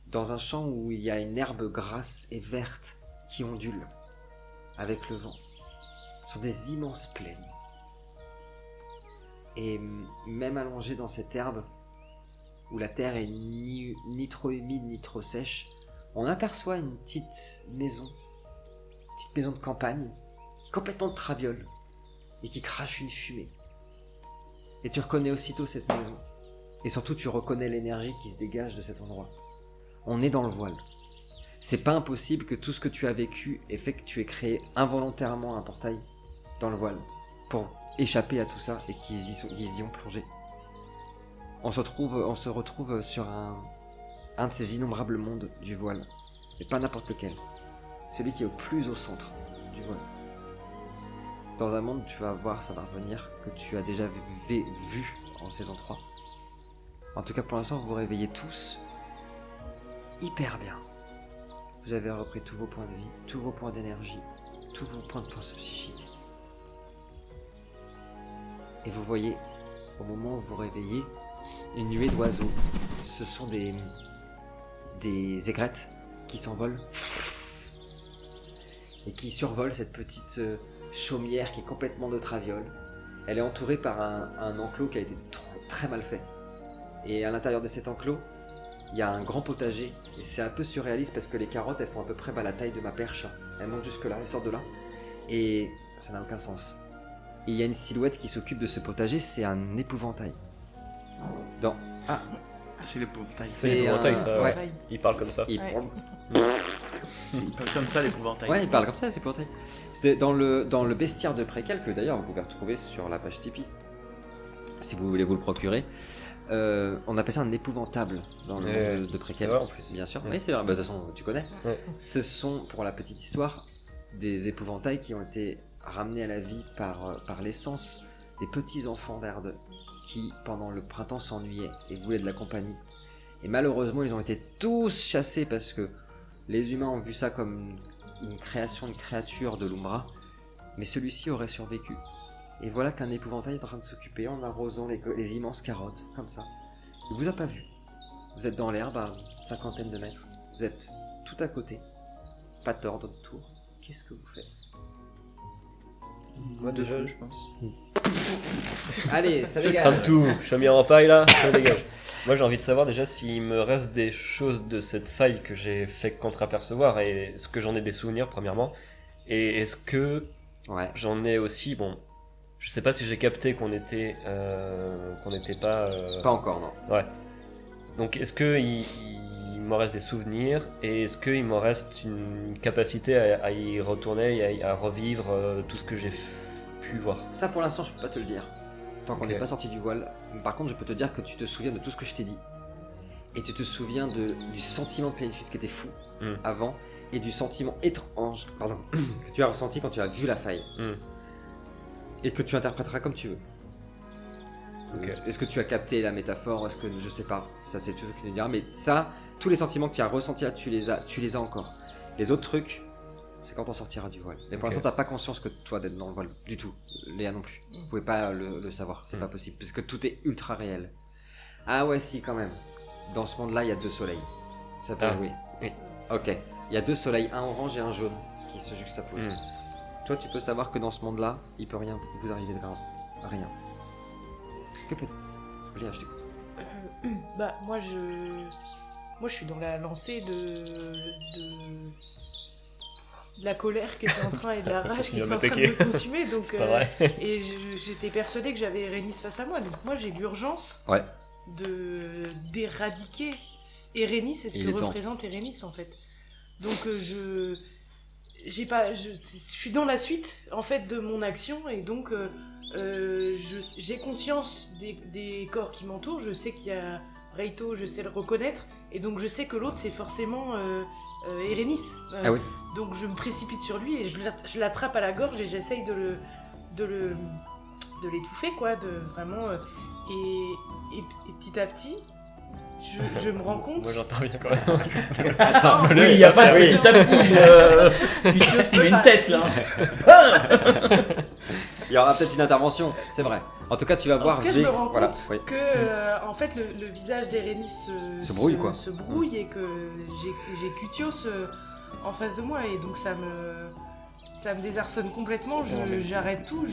Dans un champ où il y a une herbe grasse et verte qui ondule avec le vent. Ce sont des immenses plaines. Et même allongé dans cette herbe, où la terre est ni trop humide ni trop sèche, on aperçoit une petite maison de campagne, qui est complètement de traviole, et qui crache une fumée. Et tu reconnais aussitôt cette maison. Et surtout, tu reconnais l'énergie qui se dégage de cet endroit. On est dans le voile. C'est pas impossible que tout ce que tu as vécu ait fait que tu aies créé involontairement un portail dans le voile, pour échapper à tout ça, et qu'ils y ont plongé. On se retrouve sur un de ces innombrables mondes du voile. Et pas n'importe lequel. Celui qui est au plus au centre du voile. Dans un monde, tu vas voir, ça va revenir, que tu as déjà vu en saison 3. En tout cas, pour l'instant, vous vous réveillez tous hyper bien. Vous avez repris tous vos points de vie, tous vos points d'énergie, tous vos points de force psychique. Et vous voyez, au moment où vous vous réveillez, une nuée d'oiseaux. Ce sont des aigrettes qui s'envole et qui survole cette petite chaumière qui est complètement de traviole. Elle est entourée par un enclos qui a été très mal fait. Et à l'intérieur de cet enclos, il y a un grand potager. Et c'est un peu surréaliste parce que les carottes, elles font à peu près la taille de ma perche. Elles montent jusque là, elles sortent de là. Et ça n'a aucun sens. Et il y a une silhouette qui s'occupe de ce potager, c'est un épouvantail. C'est l'épouvantail. C'est l'épouvantail, ça. Ouais. Il parle comme ça. Il parle comme ça, l'épouvantail. Ouais, il parle comme ça, c'est l'épouvantail. C'était dans le bestiaire de Préquel, que d'ailleurs vous pouvez retrouver sur la page Tipeee, si vous voulez vous le procurer. On appelle ça un épouvantable dans le monde de Préquel. C'est vrai en plus. Bien sûr. Ouais. Oui, c'est vrai. Bah, de toute façon, tu connais. Ouais. Ce sont, pour la petite histoire, des épouvantails qui ont été ramenés à la vie par l'essence des petits enfants d'Erde qui, pendant le printemps, s'ennuyaient et voulaient de la compagnie. Et malheureusement, ils ont été tous chassés parce que les humains ont vu ça comme une créature de l'Umbra, mais celui-ci aurait survécu. Et voilà qu'un épouvantail est en train de s'occuper en arrosant les immenses carottes, comme ça. Il vous a pas vu. Vous êtes dans l'herbe à une cinquantaine de mètres. Vous êtes tout à côté. Pas d'ordre autour. Qu'est-ce que vous faites? Moi, de feu, je pense. Allez, ça dégage. Crame tout, chaumière en paille là, ça dégage. Moi j'ai envie de savoir déjà s'il me reste des choses de cette faille que j'ai fait qu'entre-apercevoir et est-ce que j'en ai des souvenirs premièrement et est-ce que j'en ai aussi, bon, je sais pas si j'ai capté qu'on n'était pas... Pas encore, non. Ouais. Donc est-ce que il me reste des souvenirs et est-ce qu'il me reste une capacité à y retourner et à revivre tout ce que j'ai pu voir? Ça pour l'instant je peux pas te le dire. Tant qu'on Ok. n'est pas sorti du voile. Par contre je peux te dire que tu te souviens de tout ce que je t'ai dit. Et tu te souviens du sentiment de plénitude qui était fou avant. Et du sentiment étrange que tu as ressenti quand tu as vu la faille. Et que tu interpréteras comme tu veux. Ok. Est-ce que tu as capté la métaphore? Est-ce que je sais pas. Ça c'est tout ce que tu nous diras. Mais ça, tous les sentiments que tu as ressentis là, tu les as encore. Les autres trucs, c'est quand on sortira du voile. Mais pour l'instant, t'as pas conscience que toi d'être dans le voile du tout. Léa non plus. Vous pouvez pas le savoir. C'est pas possible. Parce que tout est ultra réel. Ah ouais, si, quand même. Dans ce monde-là, il y a 2 soleils. Ça peut jouer. Oui. Ok. Il y a 2 soleils, un orange et un jaune, qui se juxtaposent. Toi, tu peux savoir que dans ce monde-là, il peut rien vous arriver de grave. Rien. Que faites-vous? Léa, je t'écoute. Bah, moi, je suis dans la lancée de la colère qui était en train et de la rage qui était en train de me consumer. Donc, et j'étais persuadée que j'avais Erénis face à moi. Donc, moi, j'ai l'urgence d'éradiquer Erénis et ce que représente Erénis, en fait. Donc, je suis dans la suite, en fait, de mon action. Et donc, j'ai conscience des corps qui m'entourent. Je sais qu'il y a Reito, je sais le reconnaître. Et donc, je sais que l'autre, c'est forcément... Erénis. Ah oui. Donc je me précipite sur lui et je l'attrape à la gorge et j'essaye de l'étouffer, quoi, de vraiment et petit à petit je me rends compte. Moi j'interviens quand même. Attends, oui, il n'y a pas de petit à petit. Pitios, il met une tête là. Il y aura peut-être une intervention, c'est vrai. En tout cas, tu vas voir. En tout cas, je me rends compte oui. que en fait le visage d'Erénis se brouille, quoi. Se brouille et que j'ai Cutios en face de moi et donc ça me désarçonne complètement. J'arrête tout.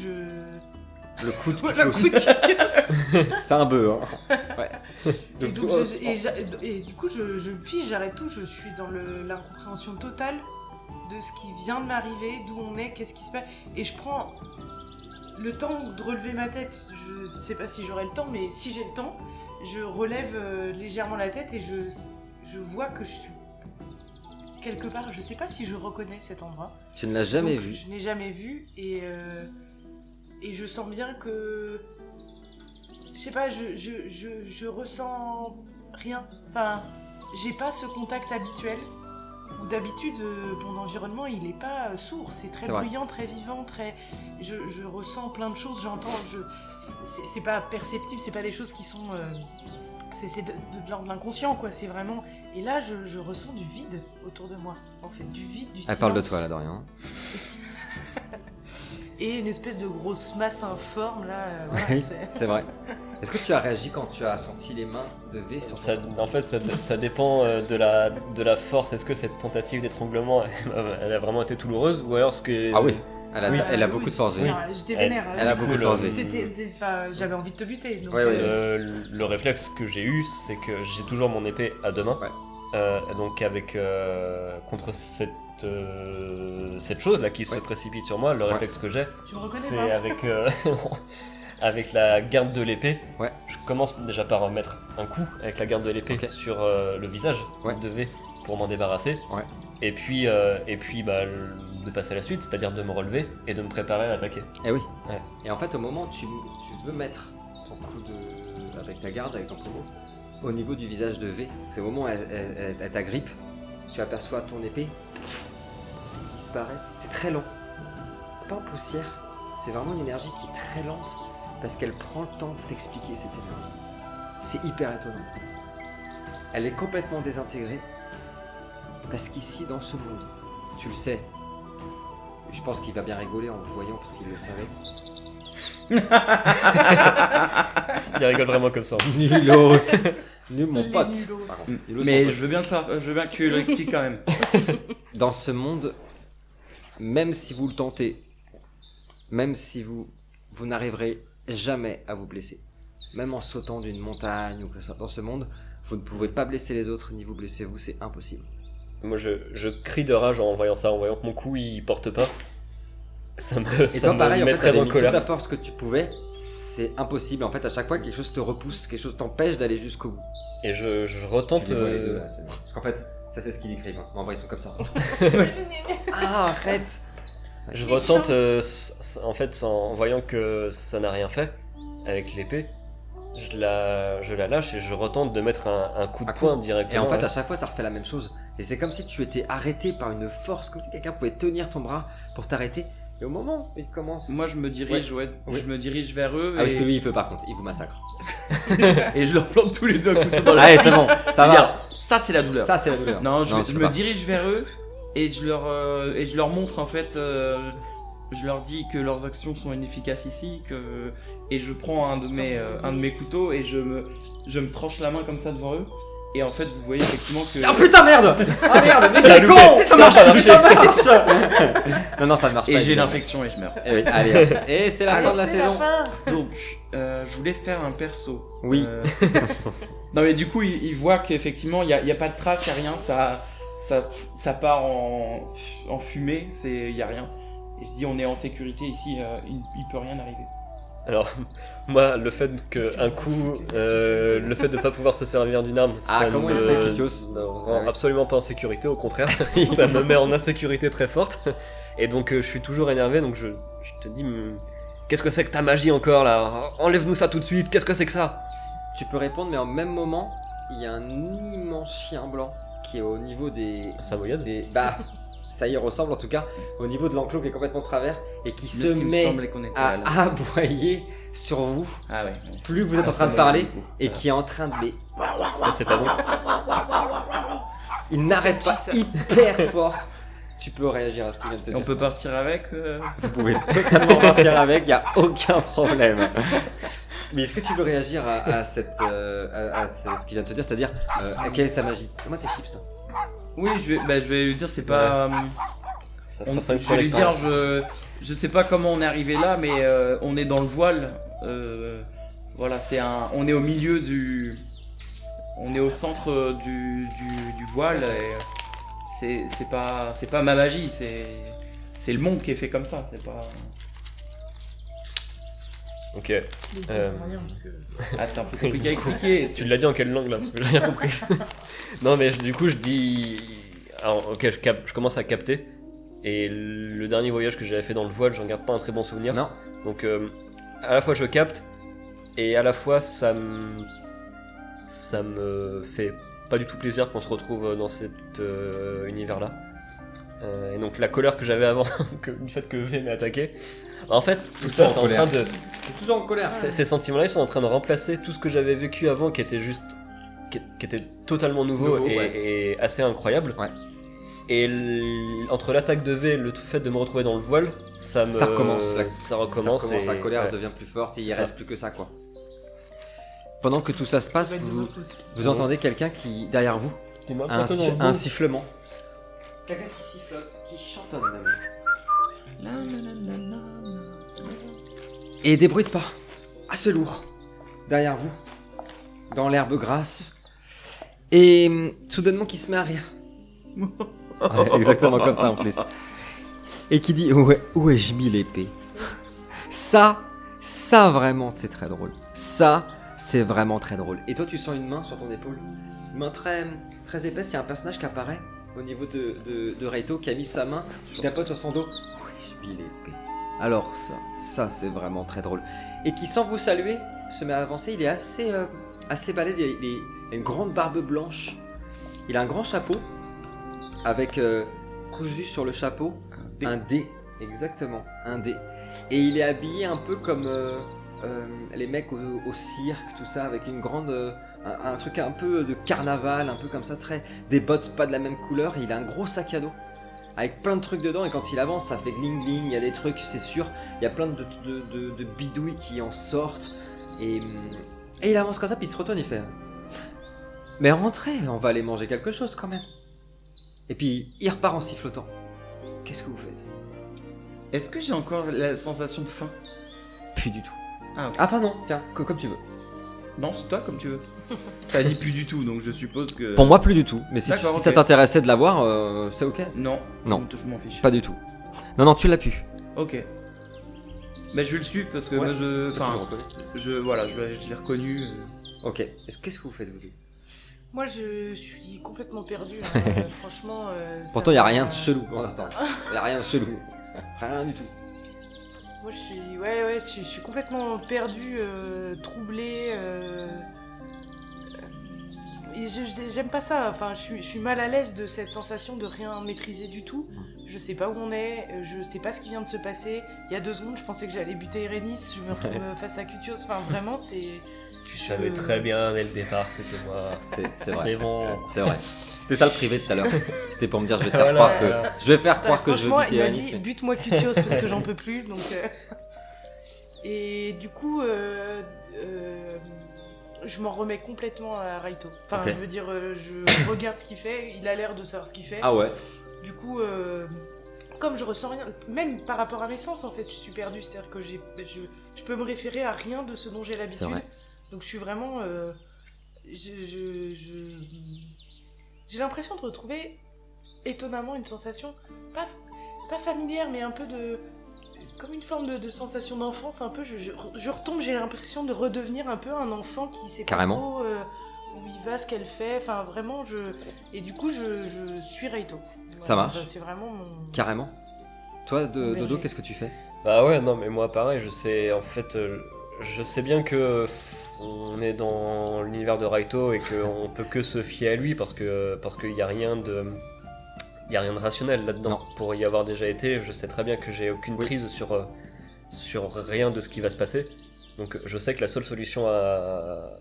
Le coup de Le coup de Cutios. C'est un bœuf, hein. Ouais. Et du coup, je me fiche, j'arrête tout. Je suis dans l'incompréhension totale de ce qui vient de m'arriver, d'où on est, qu'est-ce qui se passe. Et je prends le temps de relever ma tête. Je sais pas si j'aurai le temps, mais si j'ai le temps, je relève légèrement la tête et je vois que je suis quelque part. Je sais pas si je reconnais cet endroit. Tu ne l'as jamais vu. Je n'ai jamais vu et je sens bien que je sais pas, je ressens rien. Enfin, j'ai pas ce contact habituel. Ou d'habitude, mon environnement, il est pas sourd, c'est très bruyant, très vivant, je ressens plein de choses, j'entends, c'est pas perceptible, c'est pas des choses qui sont... c'est de l'ordre de l'inconscient, quoi, c'est vraiment... Et là, je ressens du vide autour de moi, en fait, du vide, du silence. Elle parle de toi, là, Dorian. et une espèce de grosse masse informe là. Voilà, Oui, c'est vrai. Est-ce que tu as réagi quand tu as senti les mains de V sur Ça, ton en fait, ça dépend de la force. Est-ce que cette tentative d'étranglement, elle a vraiment été douloureuse ou alors ce que... Ah oui, elle a Oui, beaucoup de force. oui, j'étais vénère. Elle a beaucoup de force. J'avais envie de te buter. Donc, Ouais, ouais. Le réflexe que j'ai eu, c'est que j'ai toujours mon épée à deux mains. Ouais. Donc avec contre cette chose là qui se précipite sur moi, le réflexe que j'ai, Tu me reconnais c'est pas avec avec la garde de l'épée. Ouais. Je commence déjà par mettre un coup avec la garde de l'épée Ok. sur le visage Ouais. de V pour m'en débarrasser. Ouais. Et puis de passer à la suite, c'est-à-dire de me relever et de me préparer à attaquer. Eh oui. Ouais. Et en fait, au moment où tu veux mettre ton coup avec ta garde, avec ton pommeau, au niveau du visage de V, c'est au moment où elle t'agrippe, tu aperçois ton épée qui disparaît. C'est très lent. C'est pas en poussière. C'est vraiment une énergie qui est très lente parce qu'elle prend le temps de t'expliquer cette énergie. C'est hyper étonnant. Elle est complètement désintégrée parce qu'ici, dans ce monde, tu le sais, je pense qu'il va bien rigoler en vous voyant parce qu'il le savait. Il rigole vraiment comme ça. Nulos. Mon Les pote. nulos. Pardon. Nulos, Mais mon je veux bien que tu l'expliques quand même. pote. Dans ce monde, même si vous le tentez, même si vous n'arriverez jamais à vous blesser, même en sautant d'une montagne ou que ce soit, dans ce monde, vous ne pouvez pas blesser les autres ni vous blesser vous, c'est impossible. Moi je crie de rage en voyant ça, en voyant que mon coup il porte pas. Ça me, Et ça toi, me pareil, en met fait, très t'avais en mis toute colère. la force que tu pouvais. C'est impossible. En fait, à chaque fois, quelque chose te repousse, quelque chose t'empêche d'aller jusqu'au bout. Et je retente. Tu les vois les deux, là, c'est bon. Parce qu'en fait, ça c'est ce qu'ils écrivent. Hein. En vrai, ils sont comme ça. Gna, Ah, arrête. Je méchant. retente en fait en voyant que ça n'a rien fait avec l'épée. Je la lâche et je retente de mettre un coup de Un coup. poing Et directement. en fait, ouais. à chaque fois, ça refait la même chose. Et c'est comme si tu étais arrêté par une force, comme si quelqu'un pouvait tenir ton bras pour t'arrêter. Et au moment où il commence. Moi, je me dirige, Oui. je me dirige vers eux Ah, parce et, que lui, il peut par contre, il vous massacre. et je leur plante tous les deux un couteau dans la Allez, c'est bon, ça va. Regarde, ça c'est la douleur. Ça, c'est la douleur. Non, tu je peux me pas. dirige vers eux et je leur montre en fait, je leur dis que leurs actions sont inefficaces ici, et je prends un de mes couteaux et je me tranche la main comme ça devant eux. Et en fait, vous voyez effectivement que. Ah putain, merde! Ah merde, mais Ça a c'est loupé. con! Ça marche a plus, ça marche! Non, ça ne marche pas. Et j'ai évidemment. l'infection et je meurs. Eh oui, allez, hop. Et c'est la fin de la C'est la saison. fin. Donc, je voulais faire un perso. Oui. Non, mais du coup, ils voient qu'effectivement, il n'y a pas de trace, il n'y a rien, ça part en fumée, il n'y a rien. Et je dis, on est en sécurité ici, il peut rien arriver. Alors, moi, le fait que un coup, le fait de pas pouvoir se servir d'une arme, Ah, ça comment me il fait, Kytios rend Ah oui. absolument pas en sécurité, au contraire, ça me met en insécurité très forte. Et donc, je suis toujours énervé, donc je te dis, qu'est-ce que c'est que ta magie encore là? Enlève-nous ça tout de suite, qu'est-ce que c'est que ça? Tu peux répondre, mais en même moment, il y a un immense chien blanc qui est au niveau Samoyed. Bah, ça y ressemble en tout cas, au niveau de l'enclos qui est complètement de travers et qui se Mais ce qui me met semblait qu'on était à là. aboyer sur vous. Ah ouais. Plus vous êtes en ça train de va, parler du coup. et qui est en train de. Ça, c'est pas bon. Il n'arrête pas ça. hyper fort. Tu peux réagir à ce qu'il vient de te Et dire. on peut partir avec Vous pouvez totalement partir avec, il n'y a aucun problème. Mais est-ce que tu veux réagir à ce qu'il vient de te dire, c'est-à-dire quelle est ta magie? Comment tes chips là? Oui, je vais lui dire, c'est pas. Ça Je fera 5 vais points lui dire, d'expérience. je sais pas comment on est arrivé là, mais on est dans le voile. Voilà, on est au milieu on est au centre du voile. Et c'est pas ma magie, c'est le monde qui est fait comme ça. C'est pas. Ok. Mais il peut rien, parce que- Ah, c'est un peu compliqué à expliquer. Tu l'as dit en quelle langue là? Parce que j'ai rien compris. Non, mais du coup, je dis. Alors, ok, je commence à capter. Et le dernier voyage que j'avais fait dans le voile, j'en garde pas un très bon souvenir. Non. Donc, à la fois je capte, et à la fois ça me fait pas du tout plaisir qu'on se retrouve dans cet univers-là. Et donc, la colère que j'avais avant, du fait que V m'ait attaqué. En fait, tout ça, c'est en train de. T'es toujours en colère. Ces sentiments-là, ils sont en train de remplacer tout ce que j'avais vécu avant, qui était juste, qui était totalement nouveau, Nouveau, et assez incroyable. Ouais. Et entre l'attaque de V et le fait de me retrouver dans le voile, ça recommence. La colère devient plus forte et il reste plus que ça, quoi. Pendant que tout ça se passe, vous entendez quelqu'un qui, derrière vous, un sifflement. Quelqu'un qui sifflote, qui chantonne même. Et des bruits de pas, assez lourds, derrière vous, dans l'herbe grasse. Et soudainement qui se met à rire. Ouais, exactement comme ça en plus. Et qui dit où ai-je mis l'épée? Ça vraiment c'est très drôle. Ça c'est vraiment très drôle. Et toi tu sens une main sur ton épaule, une main très épaisse. Il y a un personnage qui apparaît au niveau de Raito qui a mis sa main, qui tapote sur son dos. Où ai-je mis l'épée? Alors ça c'est vraiment très drôle. Et qui sans vous saluer se met à avancer. Il est assez balèze. Il a une grande barbe blanche. Il a un grand chapeau avec cousu sur le chapeau un dé, exactement, un dé. Et il est habillé un peu comme les mecs au cirque, tout ça, avec une grande, un truc un peu de carnaval, un peu comme ça, des bottes pas de la même couleur. Et il a un gros sac à dos avec plein de trucs dedans. Et quand il avance, ça fait gling gling. Il y a des trucs, c'est sûr. Il y a plein de bidouilles qui en sortent. Et il avance comme ça, puis il se retourne et il fait. Mais rentrez, on va aller manger quelque chose quand même. Et puis il repart en sifflotant. Qu'est-ce que vous faites? Est-ce que j'ai encore la sensation de faim? Plus du tout. Ah, okay. Enfin non, tiens, comme tu veux. Non, c'est toi comme tu veux. T'as dit plus du tout, donc je suppose que... Pour moi plus du tout, mais si ça t'intéressait de l'avoir, c'est ok? Non, je m'en fiche. Pas du tout. Non, tu l'as pu. Ok. Mais je vais le suivre parce que moi je... Enfin, je l'ai reconnu. Ok, qu'est-ce que vous faites vous deux? Moi, je suis complètement perdue. Franchement. Pourtant, il n'y a rien de chelou pour l'instant. Il n'y a rien de chelou. Rien du tout. Moi, je suis complètement perdue, troublée. Et j'aime pas ça. Enfin, je suis mal à l'aise de cette sensation de rien maîtriser du tout. Je sais pas où on est. Je sais pas ce qui vient de se passer. Il y a 2 secondes, je pensais que j'allais buter Irénis. Je me retrouve face à Cutios. Enfin, vraiment, c'est. Tu savais très bien dès le départ, c'était moi. C'est vrai. C'est bon. C'est vrai. C'était ça le privé tout à l'heure. C'était pour me dire, je vais faire croire que je veux buter il m'a Irénis. dit, bute-moi Cutios parce que j'en peux plus. Donc, Et du coup, je m'en remets complètement à Raito. Enfin, je veux dire, je regarde ce qu'il fait. Il a l'air de savoir ce qu'il fait. Ah ouais. Du coup, comme je ressens rien, même par rapport à mes sens, en fait, je suis perdue. C'est-à-dire que je peux me référer à rien de ce dont j'ai l'habitude. Donc je suis vraiment... j'ai l'impression de retrouver étonnamment une sensation, pas familière, mais un peu de... Comme une forme de sensation d'enfance, un peu. Je retombe, j'ai l'impression de redevenir un peu un enfant qui sait pas trop où il va, ce qu'elle fait. Enfin, vraiment, Et du coup, je suis Raito. Ça marche. C'est vraiment mon... Carrément. Toi, Dodo, qu'est-ce que tu fais? Bah ouais, non, mais moi, pareil, je sais bien que... On est dans l'univers de Raito et qu'on peut que se fier à lui parce qu'il y a rien de rationnel là-dedans. Non. Pour y avoir déjà été, je sais très bien que j'ai aucune prise sur rien de ce qui va se passer. Donc je sais que la seule solution à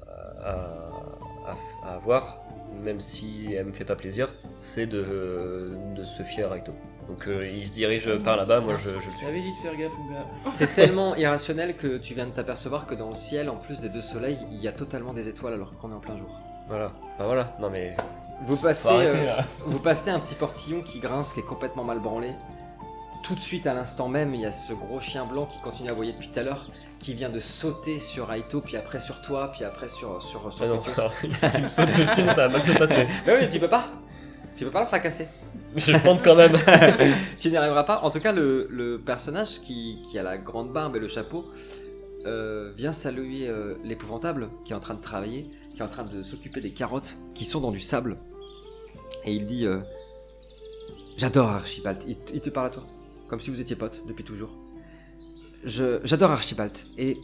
avoir, même si elle me fait pas plaisir, c'est de se fier à Raito. Donc il se dirige par là-bas, moi je le suis. J'avais dit de faire gaffe, mon gars. C'est tellement irrationnel que tu viens de t'apercevoir que dans le ciel, en plus des 2 soleils, il y a totalement des étoiles alors qu'on est en plein jour. Voilà, bah voilà, non mais... Vous passez un petit portillon qui grince, qui est complètement mal branlé. Tout de suite, à l'instant même, il y a ce gros chien blanc qui continue à aboyer depuis tout à l'heure, qui vient de sauter sur Raito, puis après sur toi, puis après sur Ah non, s'il me saute dessus, ça va mal se passer. Mais oui, tu peux pas le fracasser. Je tente quand même. Tu n'y arriveras pas. En tout cas, le personnage qui a la grande barbe et le chapeau vient saluer l'épouvantable qui est en train de travailler, qui est en train de s'occuper des carottes qui sont dans du sable. Et il dit j'adore Archibald. Il te parle à toi, comme si vous étiez potes depuis toujours. J'adore Archibald. Et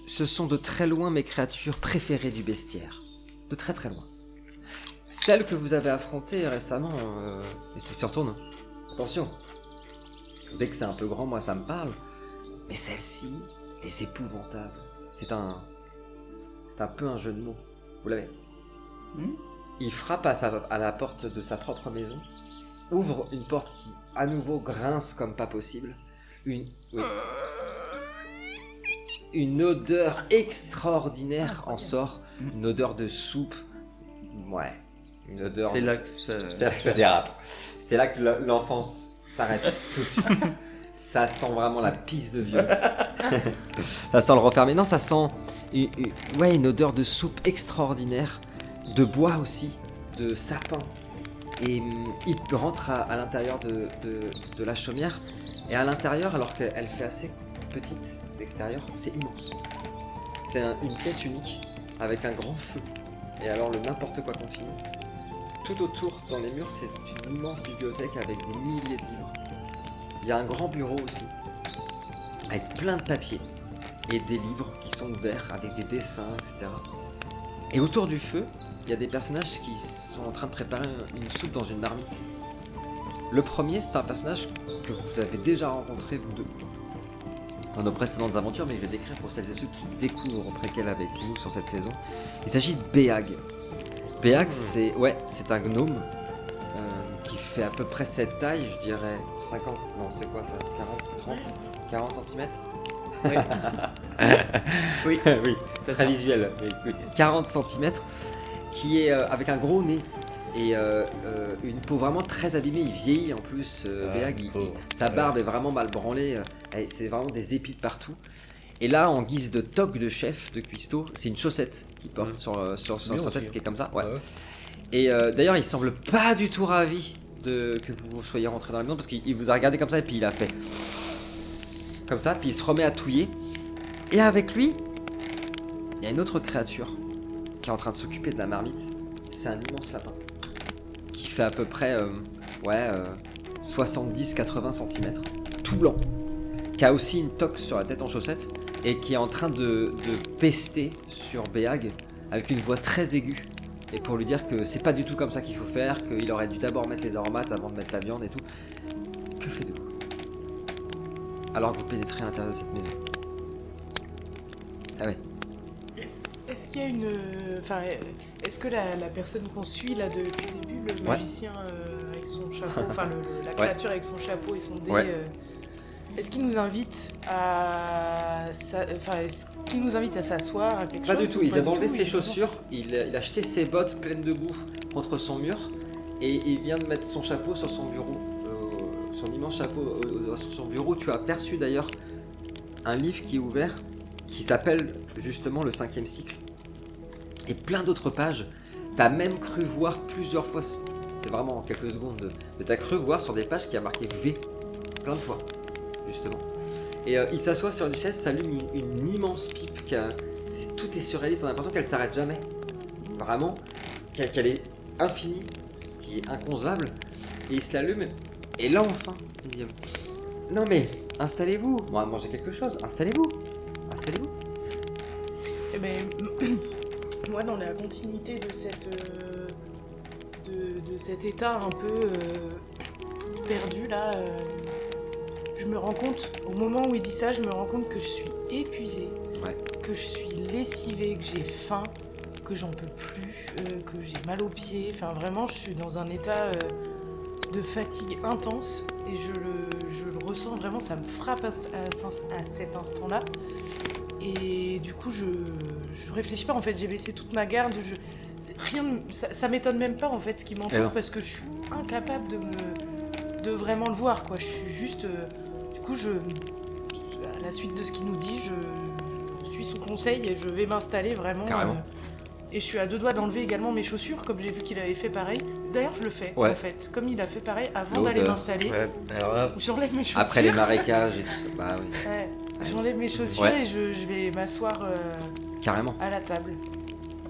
ce sont de très loin mes créatures préférées du bestiaire. De très très loin. Celle que vous avez affrontée récemment, et c'est se retourne. Attention. Dès que c'est un peu grand, moi ça me parle. Mais celle-ci, les épouvantables. C'est un peu un jeu de mots. Vous l'avez. Il frappe à la porte de sa propre maison. ouvre une porte qui, à nouveau, grince comme pas possible. Une odeur extraordinaire en sort. Une odeur de soupe. Ouais. Une odeur... C'est là que ça... C'est là que ça dérape. C'est là que l'enfance s'arrête tout de suite. Ça sent vraiment la pisse de vieux. Ça sent le refermé. Non, ça sent une odeur de soupe extraordinaire. De bois aussi. De sapin. Et il rentre à l'intérieur de la chaumière. Et à l'intérieur, alors qu'elle fait assez petite d'extérieur, c'est immense. C'est une pièce unique avec un grand feu. Et alors le n'importe quoi continue. Tout autour, dans les murs, c'est une immense bibliothèque avec des milliers de livres. Il y a un grand bureau aussi, avec plein de papiers et des livres qui sont ouverts avec des dessins, etc. Et autour du feu, il y a des personnages qui sont en train de préparer une soupe dans une marmite. Le premier, c'est un personnage que vous avez déjà rencontré, vous deux, dans nos précédentes aventures, mais je vais décrire pour celles et ceux qui découvrent Préquel avec nous sur cette saison. Il s'agit de Béag. Béag, c'est un gnome qui fait à peu près cette taille, je dirais 50, non c'est quoi ça, 40 cm. Oui. Oui. Oui, très visuel. Oui. 40 cm, qui est avec un gros nez et une peau vraiment très abîmée. Il vieillit en plus, Béag, sa barbe est vraiment mal branlée, c'est vraiment des épis de partout. Et là, en guise de toque de chef, de cuistot, c'est une chaussette qu'il porte sur sa tête, qui est comme ça. Ouais. Et d'ailleurs, il semble pas du tout ravi que vous soyez rentré dans la maison, parce qu'il vous a regardé comme ça, et puis il a fait comme ça, puis il se remet à touiller. Et avec lui, il y a une autre créature qui est en train de s'occuper de la marmite. C'est un immense lapin, qui fait à peu près 70-80 cm, tout blanc, qui a aussi une toque sur la tête en chaussette, et qui est en train de pester sur Béag avec une voix très aiguë, et pour lui dire que c'est pas du tout comme ça qu'il faut faire, qu'il aurait dû d'abord mettre les aromates avant de mettre la viande et tout. Que faites-vous alors que vous pénétrez à l'intérieur de cette maison? Ah ouais. Est-ce qu'il y a une... Enfin, est-ce que la personne qu'on suit là depuis le début, le magicien avec son chapeau, enfin la créature avec son chapeau et son dé, est-ce qu'il nous invite à... est-ce qu'il nous invite à s'asseoir à quelque chose? Pas du tout, il vient d'enlever ses chaussures, il a jeté ses bottes pleines de boue contre son mur, et il vient de mettre son chapeau sur son bureau. Son immense chapeau sur son bureau. Tu as aperçu d'ailleurs un livre qui est ouvert, qui s'appelle justement le 5e cycle, et plein d'autres pages. T'as même cru voir plusieurs fois, c'est vraiment en quelques secondes, mais t'as cru voir sur des pages qui a marqué V plein de fois, justement. Et il s'assoit sur une chaise, s'allume une immense pipe, tout est surréaliste, on a l'impression qu'elle s'arrête jamais, vraiment, qu'elle est infinie, ce qui est inconcevable, et il se l'allume. Et là enfin, il dit non mais installez-vous, on va manger quelque chose, installez-vous. Eh ben, moi dans la continuité de cet état un peu tout perdu là, je me rends compte, au moment où il dit ça, je me rends compte que je suis épuisée, que je suis lessivée, que j'ai faim, que j'en peux plus, que j'ai mal aux pieds, enfin vraiment je suis dans un état... de fatigue intense, et je le ressens vraiment, ça me frappe à cet instant-là, et du coup je réfléchis pas, en fait j'ai baissé toute ma garde, ça m'étonne même pas en fait ce qui m'entoure, parce que je suis incapable de vraiment le voir quoi, je suis juste, du coup à la suite de ce qu'il nous dit, je suis sous conseil et je vais m'installer vraiment. Carrément. Et je suis à deux doigts d'enlever également mes chaussures, comme j'ai vu qu'il avait fait pareil. D'ailleurs, je le fais, en fait. Comme il a fait pareil, avant d'aller m'installer, j'enlève mes chaussures. Après les marécages et tout ça, bah oui. Ouais, j'enlève mes chaussures et je vais m'asseoir carrément à la table.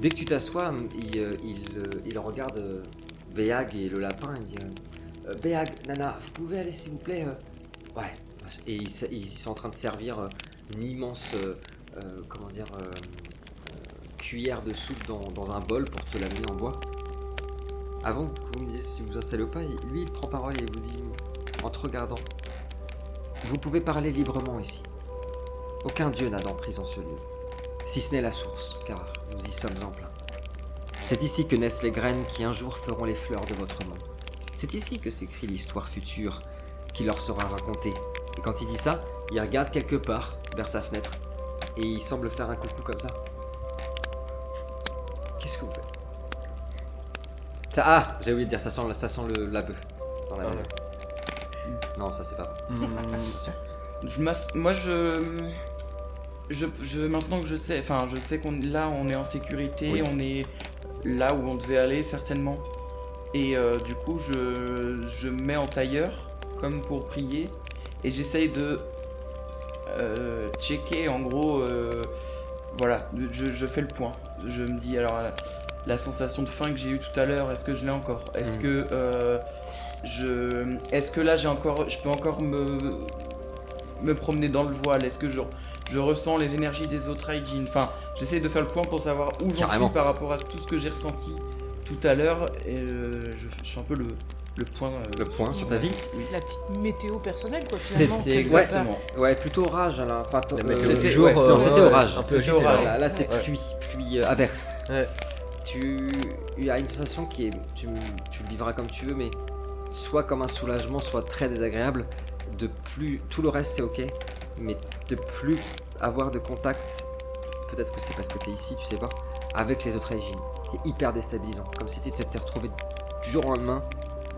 Dès que tu t'assois, il regarde Béag et le lapin, il dit Béag, Nana, vous pouvez aller s'il vous plaît Ouais. Et ils sont en train de servir une immense... cuillère de soupe dans un bol pour te l'amener en bois. Avant que vous me disiez si vous installez ou pas, lui il prend parole et il vous dit en te regardant: vous pouvez parler librement ici. Aucun dieu n'a d'emprise en ce lieu, si ce n'est la source, car nous y sommes en plein. C'est ici que naissent les graines qui un jour feront les fleurs de votre monde. C'est ici que s'écrit l'histoire future qui leur sera racontée. Et quand il dit ça, il regarde quelque part vers sa fenêtre et il semble faire un coucou comme ça. Qu'est-ce que vous faites? Ah, j'ai oublié de dire, ça sent la bœuf dans la maison. Non, ça c'est pas vrai. Moi maintenant que je sais qu'on on est en sécurité, Oui. on est là où on devait aller certainement. Et du coup je me mets en tailleur comme pour prier et j'essaye de checker en gros voilà, je fais le point. Je me dis alors la sensation de faim que j'ai eue tout à l'heure, est-ce que je l'ai encore? Est-ce que est-ce que là je peux encore me promener dans le voile? Est-ce que je ressens les énergies des autres Raijin? Enfin, j'essaie de faire le point pour savoir où j'en Carrément. suis par rapport à tout ce que j'ai ressenti tout à l'heure. Et je fais un peu le point. Le point sur ta vie. Oui. La petite météo personnelle, quoi, C'est finalement. exactement. Ouais, plutôt orage. Enfin, La météo c'était- du jour, ouais, non, c'était orage. un peu C'était agité, orage. là. Là, c'est Ouais. pluie averse. Ouais. Il y a une sensation qui est, tu le vivras comme tu veux, mais soit comme un soulagement, soit très désagréable. De plus, tout le reste c'est ok, mais de plus avoir de contact, peut-être que c'est parce que t'es ici, tu sais pas, avec les autres Raijin. C'est hyper déstabilisant, comme si t'étais retrouvé du jour au lendemain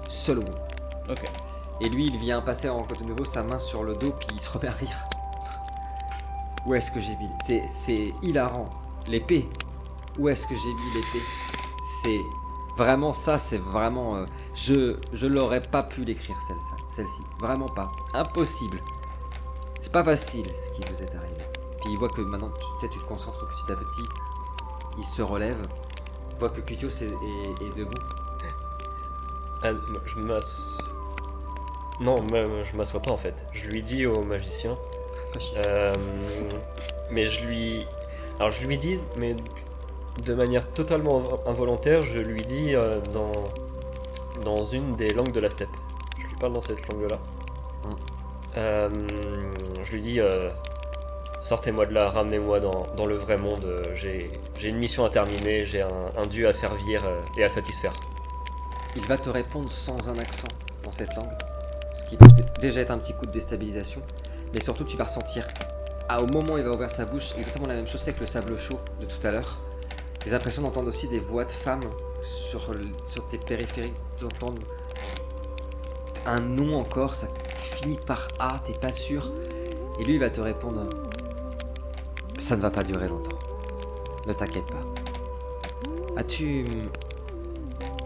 seul au monde. Ok. Et lui, il vient passer de nouveau sa main sur le dos, puis il se remet à rire. Où est-ce que j'ai vu c'est hilarant. L'épée. Où est-ce que j'ai vu l'épée? C'est vraiment ça, c'est vraiment... je l'aurais pas pu l'écrire celle-ci. Vraiment pas. Impossible. C'est pas facile ce qui vous est arrivé. Puis il voit que maintenant, tu te concentres petit à petit. Il se relève. Il voit que Kutios est debout. Ah, je m'assois. Non, je m'assois pas en fait. Je lui dis au magicien. Mais je lui dis, mais de manière totalement involontaire, je lui dis dans une des langues de la steppe. Je lui parle dans cette langue-là. Je lui dis sortez-moi de là, ramenez-moi dans le vrai monde. J'ai une mission à terminer, j'ai un dieu à servir et à satisfaire. Il va te répondre sans un accent dans cette langue, ce qui peut déjà être un petit coup de déstabilisation, mais surtout tu vas ressentir, au moment où il va ouvrir sa bouche, exactement la même chose avec le sable chaud de tout à l'heure. Des impressions d'entendre aussi des voix de femmes sur tes périphériques, d'entendre un nom encore, ça finit par A, t'es pas sûr. Et lui il va te répondre, ça ne va pas durer longtemps, ne t'inquiète pas.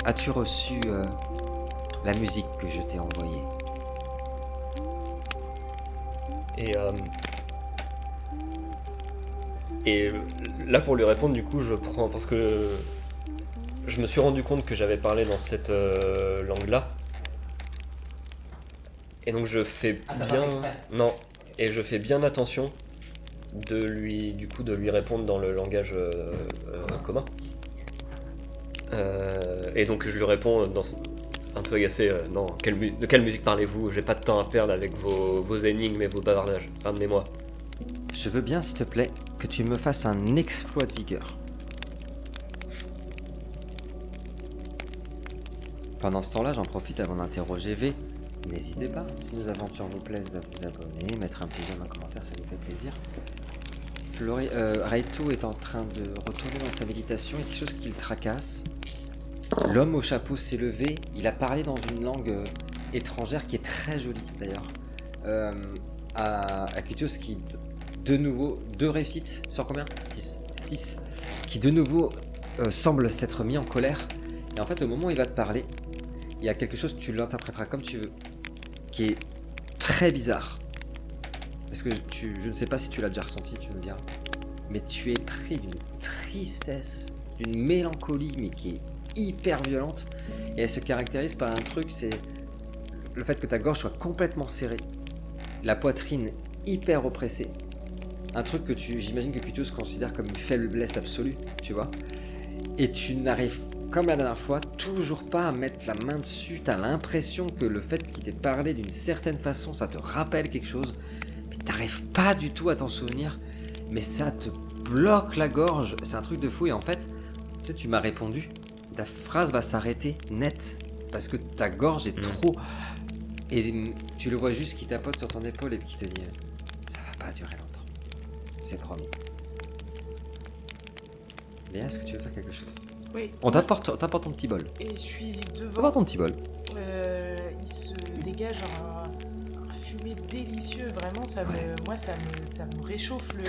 As-tu reçu la musique que je t'ai envoyée? Et là, pour lui répondre, du coup, je prends... Parce que je me suis rendu compte que j'avais parlé dans cette langue-là. Et donc, je fais bien... Non. Et je fais bien attention de lui répondre dans le langage commun. Et donc, je lui réponds un peu agacé. Non, de quelle musique parlez-vous? J'ai pas de temps à perdre avec vos énigmes et vos bavardages. Ramenez-moi. Je veux bien, s'il te plaît, que tu me fasses un exploit de vigueur. Pendant ce temps-là, j'en profite avant d'interroger V. N'hésitez pas, si nos aventures vous plaisent, à vous abonner, mettre un petit j'aime, un commentaire, ça nous fait plaisir. Raito est en train de retourner dans sa méditation, il y a quelque chose qui le tracasse. L'homme au chapeau s'est levé, il a parlé dans une langue étrangère qui est très jolie d'ailleurs. À Kutios qui, de nouveau, 2 réussites sur combien? 6. Qui de nouveau semble s'être mis en colère. Et en fait, au moment où il va te parler, il y a quelque chose, tu l'interpréteras comme tu veux, qui est très bizarre. Parce que je ne sais pas si tu l'as déjà ressenti, tu me diras. Mais tu es pris d'une tristesse, d'une mélancolie, mais qui est hyper violente. Et elle se caractérise par un truc, c'est le fait que ta gorge soit complètement serrée, la poitrine hyper oppressée. Un truc que j'imagine que Kutios considère comme une faiblesse absolue, tu vois. Et tu n'arrives, comme la dernière fois, toujours pas à mettre la main dessus. T'as l'impression que le fait qu'il t'ait parlé d'une certaine façon, ça te rappelle quelque chose. Mais t'arrives pas du tout à t'en souvenir. Mais ça te bloque la gorge. C'est un truc de fou. Et en fait, tu sais, tu m'as répondu. Ta phrase va s'arrêter net. parce que ta gorge est trop... Et tu le vois juste qui tapote sur ton épaule et qui te dit ça va pas durer longtemps, c'est promis. Léa, est-ce que tu veux faire quelque chose? Oui. On t'apporte ton petit bol. Et je suis devant. T'apportes ton petit bol. Il se dégage un fumée délicieux, vraiment, moi ça me réchauffe le...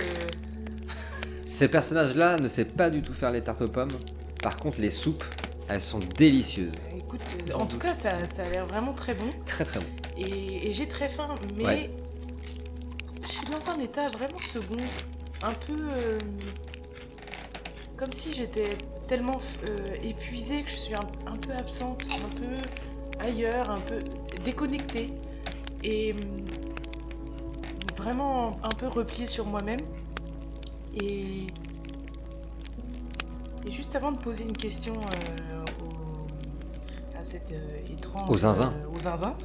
Ces personnages-là ne savent pas du tout faire les tartes aux pommes. Par contre, les soupes, elles sont délicieuses. Écoute, en tout cas, ça a l'air vraiment très bon. Très très bon. Et j'ai très faim, mais je suis dans un état vraiment second, un peu comme si j'étais tellement épuisée que je suis un peu absente, un peu ailleurs, un peu déconnectée et vraiment un peu repliée sur moi-même. Et juste avant de poser une question à cette étrange... Au zinzin. Au zinzin.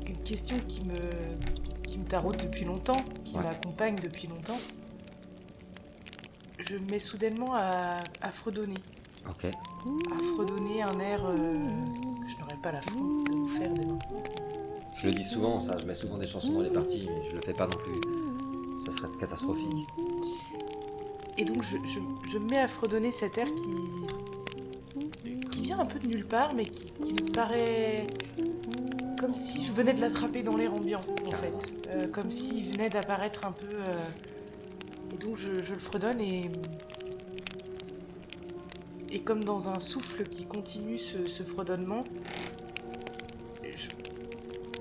Une question qui me taraude depuis longtemps, qui m'accompagne depuis longtemps. Je me mets soudainement à fredonner. Ok. À fredonner un air que je n'aurais pas la faute de vous faire demain. Je le dis souvent, ça, je mets souvent des chansons dans les parties, mais je le fais pas non plus. Ça serait catastrophique. Et donc je me mets à fredonner cet air qui vient un peu de nulle part, mais qui me paraît comme si je venais de l'attraper dans l'air ambiant, en fait. Comme s'il venait d'apparaître un peu... Et donc je le fredonne et comme dans un souffle qui continue ce fredonnement,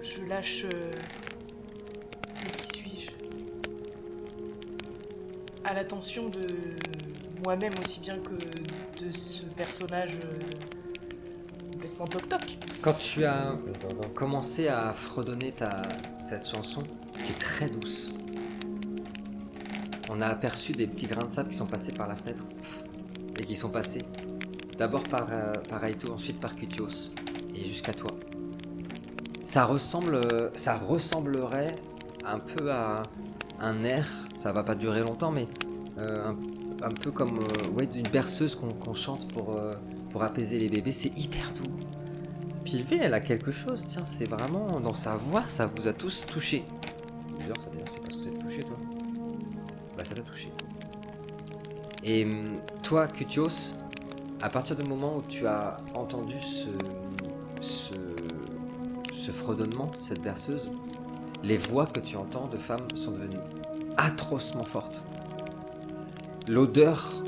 je lâche... mais qui suis-je? À l'attention de moi-même aussi bien que de ce personnage complètement toc-toc. Quand tu as commencé à fredonner cette chanson, qui est très douce, on a aperçu des petits grains de sable qui sont passés par la fenêtre et qui sont passés d'abord par Aito, ensuite par Kutios et jusqu'à toi. Ça ressemblerait un peu à un air, ça va pas durer longtemps, mais un peu comme une berceuse qu'on chante pour apaiser les bébés. C'est hyper doux. Pilvé, elle a quelque chose, tiens, c'est vraiment dans sa voix, ça vous a tous touché. D'ailleurs, ça d'ailleurs, c'est pas censé te toucher, toi. Bah, ça t'a touché. Et toi, Kutios, à partir du moment où tu as entendu ce fredonnement, cette berceuse, les voix que tu entends de femmes sont devenues atrocement fortes. L'odeur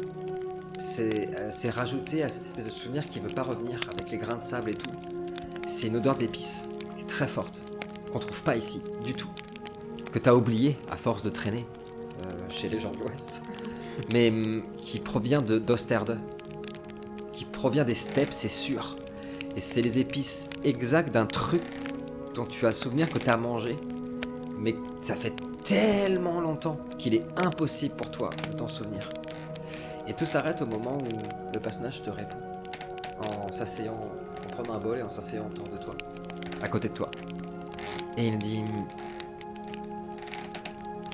s'est rajoutée à cette espèce de souvenir qui ne veut pas revenir avec les grains de sable et tout. C'est une odeur d'épices qui est très forte, qu'on ne trouve pas ici du tout, que tu as oublié à force de traîner chez les gens de l'Ouest, mais qui provient d'Osterde, qui provient des steppes, c'est sûr. Et c'est les épices exactes d'un truc dont tu as souvenir que tu as mangé, mais ça fait tellement longtemps qu'il est impossible pour toi de t'en souvenir. Et tout s'arrête au moment où le personnage te répond, en s'asseyant, en prenant un bol et en s'asseyant autour de toi, à côté de toi. Et il dit: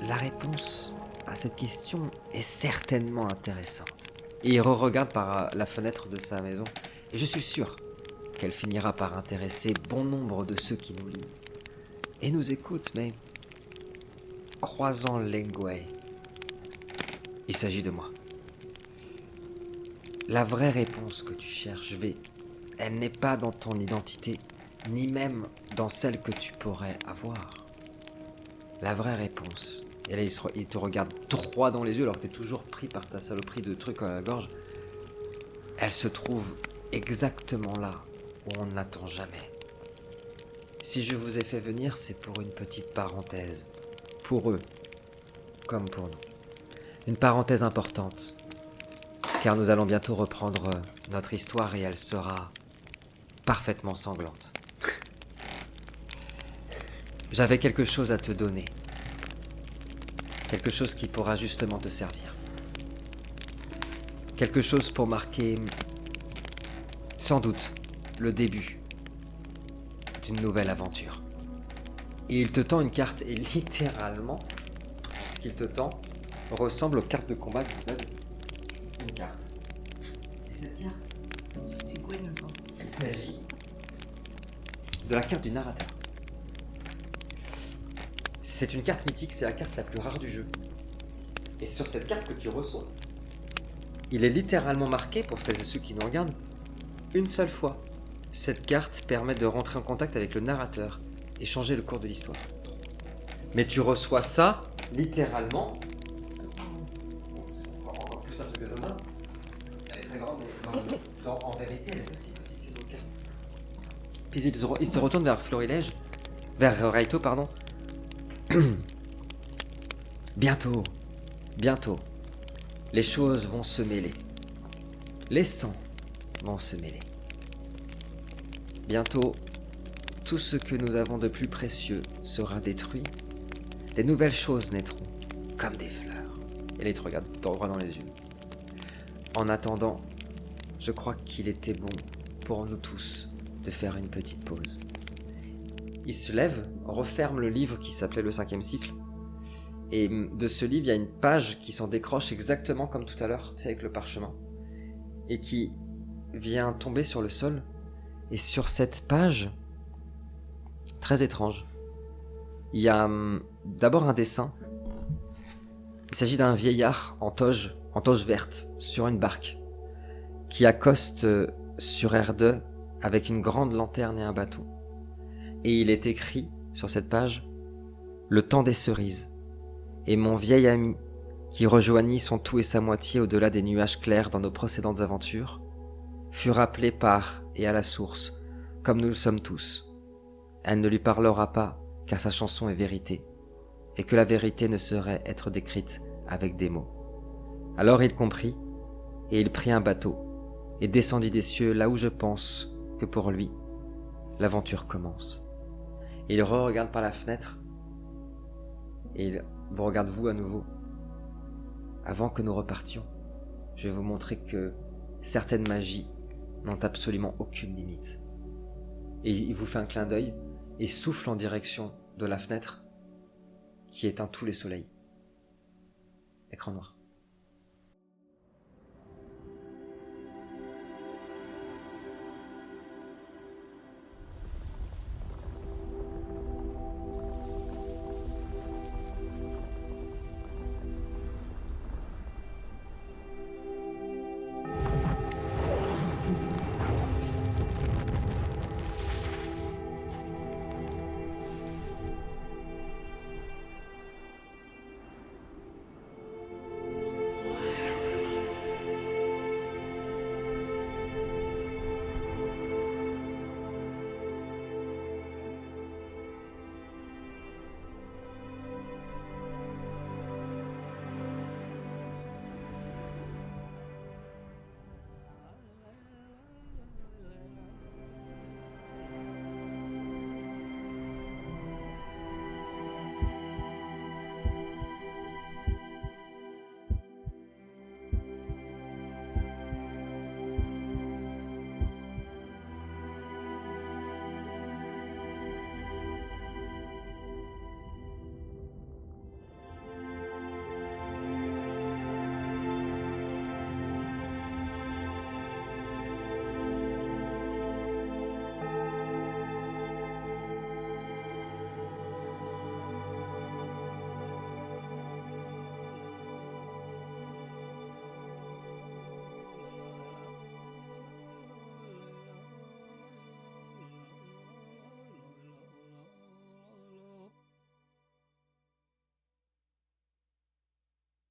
la réponse à cette question est certainement intéressante. Et il re-regarde par la fenêtre de sa maison, et je suis sûr qu'elle finira par intéresser bon nombre de ceux qui nous lisent et nous écoutent, mais croisant Lengway, il s'agit de moi. La vraie réponse que tu cherches, V, elle n'est pas dans ton identité, ni même dans celle que tu pourrais avoir. La vraie réponse, et là il te regarde droit dans les yeux alors que t'es toujours pris par ta saloperie de trucs à la gorge, elle se trouve exactement là où on ne l'attend jamais. Si je vous ai fait venir, c'est pour une petite parenthèse. Pour eux, comme pour nous. Une parenthèse importante, car nous allons bientôt reprendre notre histoire et elle sera parfaitement sanglante. J'avais quelque chose à te donner. Quelque chose qui pourra justement te servir. Quelque chose pour marquer, sans doute, le début d'une nouvelle aventure. Et il te tend une carte, et littéralement, ce qu'il te tend ressemble aux cartes de combat que vous avez. Une carte. Et cette carte, C'est quoi une sens? s'agit de la carte du narrateur. C'est une carte mythique, c'est la carte la plus rare du jeu. Et sur cette carte que tu reçois, il est littéralement marqué, pour celles et ceux qui nous regardent, une seule fois. Cette carte permet de rentrer en contact avec le narrateur et changer le cours de l'histoire. Mais tu reçois ça, littéralement. Encore plus un truc que ça. Elle est très grande, mais en vérité, elle est aussi petite que d'autres cartes. Puis il se retourne vers Florilège, vers Raito, pardon. Bientôt, les choses vont se mêler. Les sangs vont se mêler. Bientôt, tout ce que nous avons de plus précieux sera détruit. Des nouvelles choses naîtront, comme des fleurs. Et là, il te regarde droit dans les yeux. En attendant, je crois qu'il était bon pour nous tous de faire une petite pause. Il se lève, referme le livre qui s'appelait le 5e cycle. Et de ce livre, il y a une page qui s'en décroche exactement comme tout à l'heure, tu sais, avec le parchemin. Et qui vient tomber sur le sol. Et sur cette page, très étrange, il y a d'abord un dessin. Il s'agit d'un vieillard en toge verte, sur une barque, qui accoste sur Erde avec une grande lanterne et un bâton. Et il est écrit sur cette page « Le temps des cerises » et mon vieil ami, qui rejoignit son tout et sa moitié au-delà des nuages clairs dans nos précédentes aventures, fut rappelé par et à la source, comme nous le sommes tous. Elle ne lui parlera pas, car sa chanson est vérité, et que la vérité ne saurait être décrite avec des mots. Alors il comprit, et il prit un bateau, et descendit des cieux là où je pense que pour lui, l'aventure commence. Et il regarde par la fenêtre, et il vous regarde vous à nouveau. Avant que nous repartions, je vais vous montrer que certaines magies n'ont absolument aucune limite. Et il vous fait un clin d'œil et souffle en direction de la fenêtre qui éteint tous les soleils. Écran noir.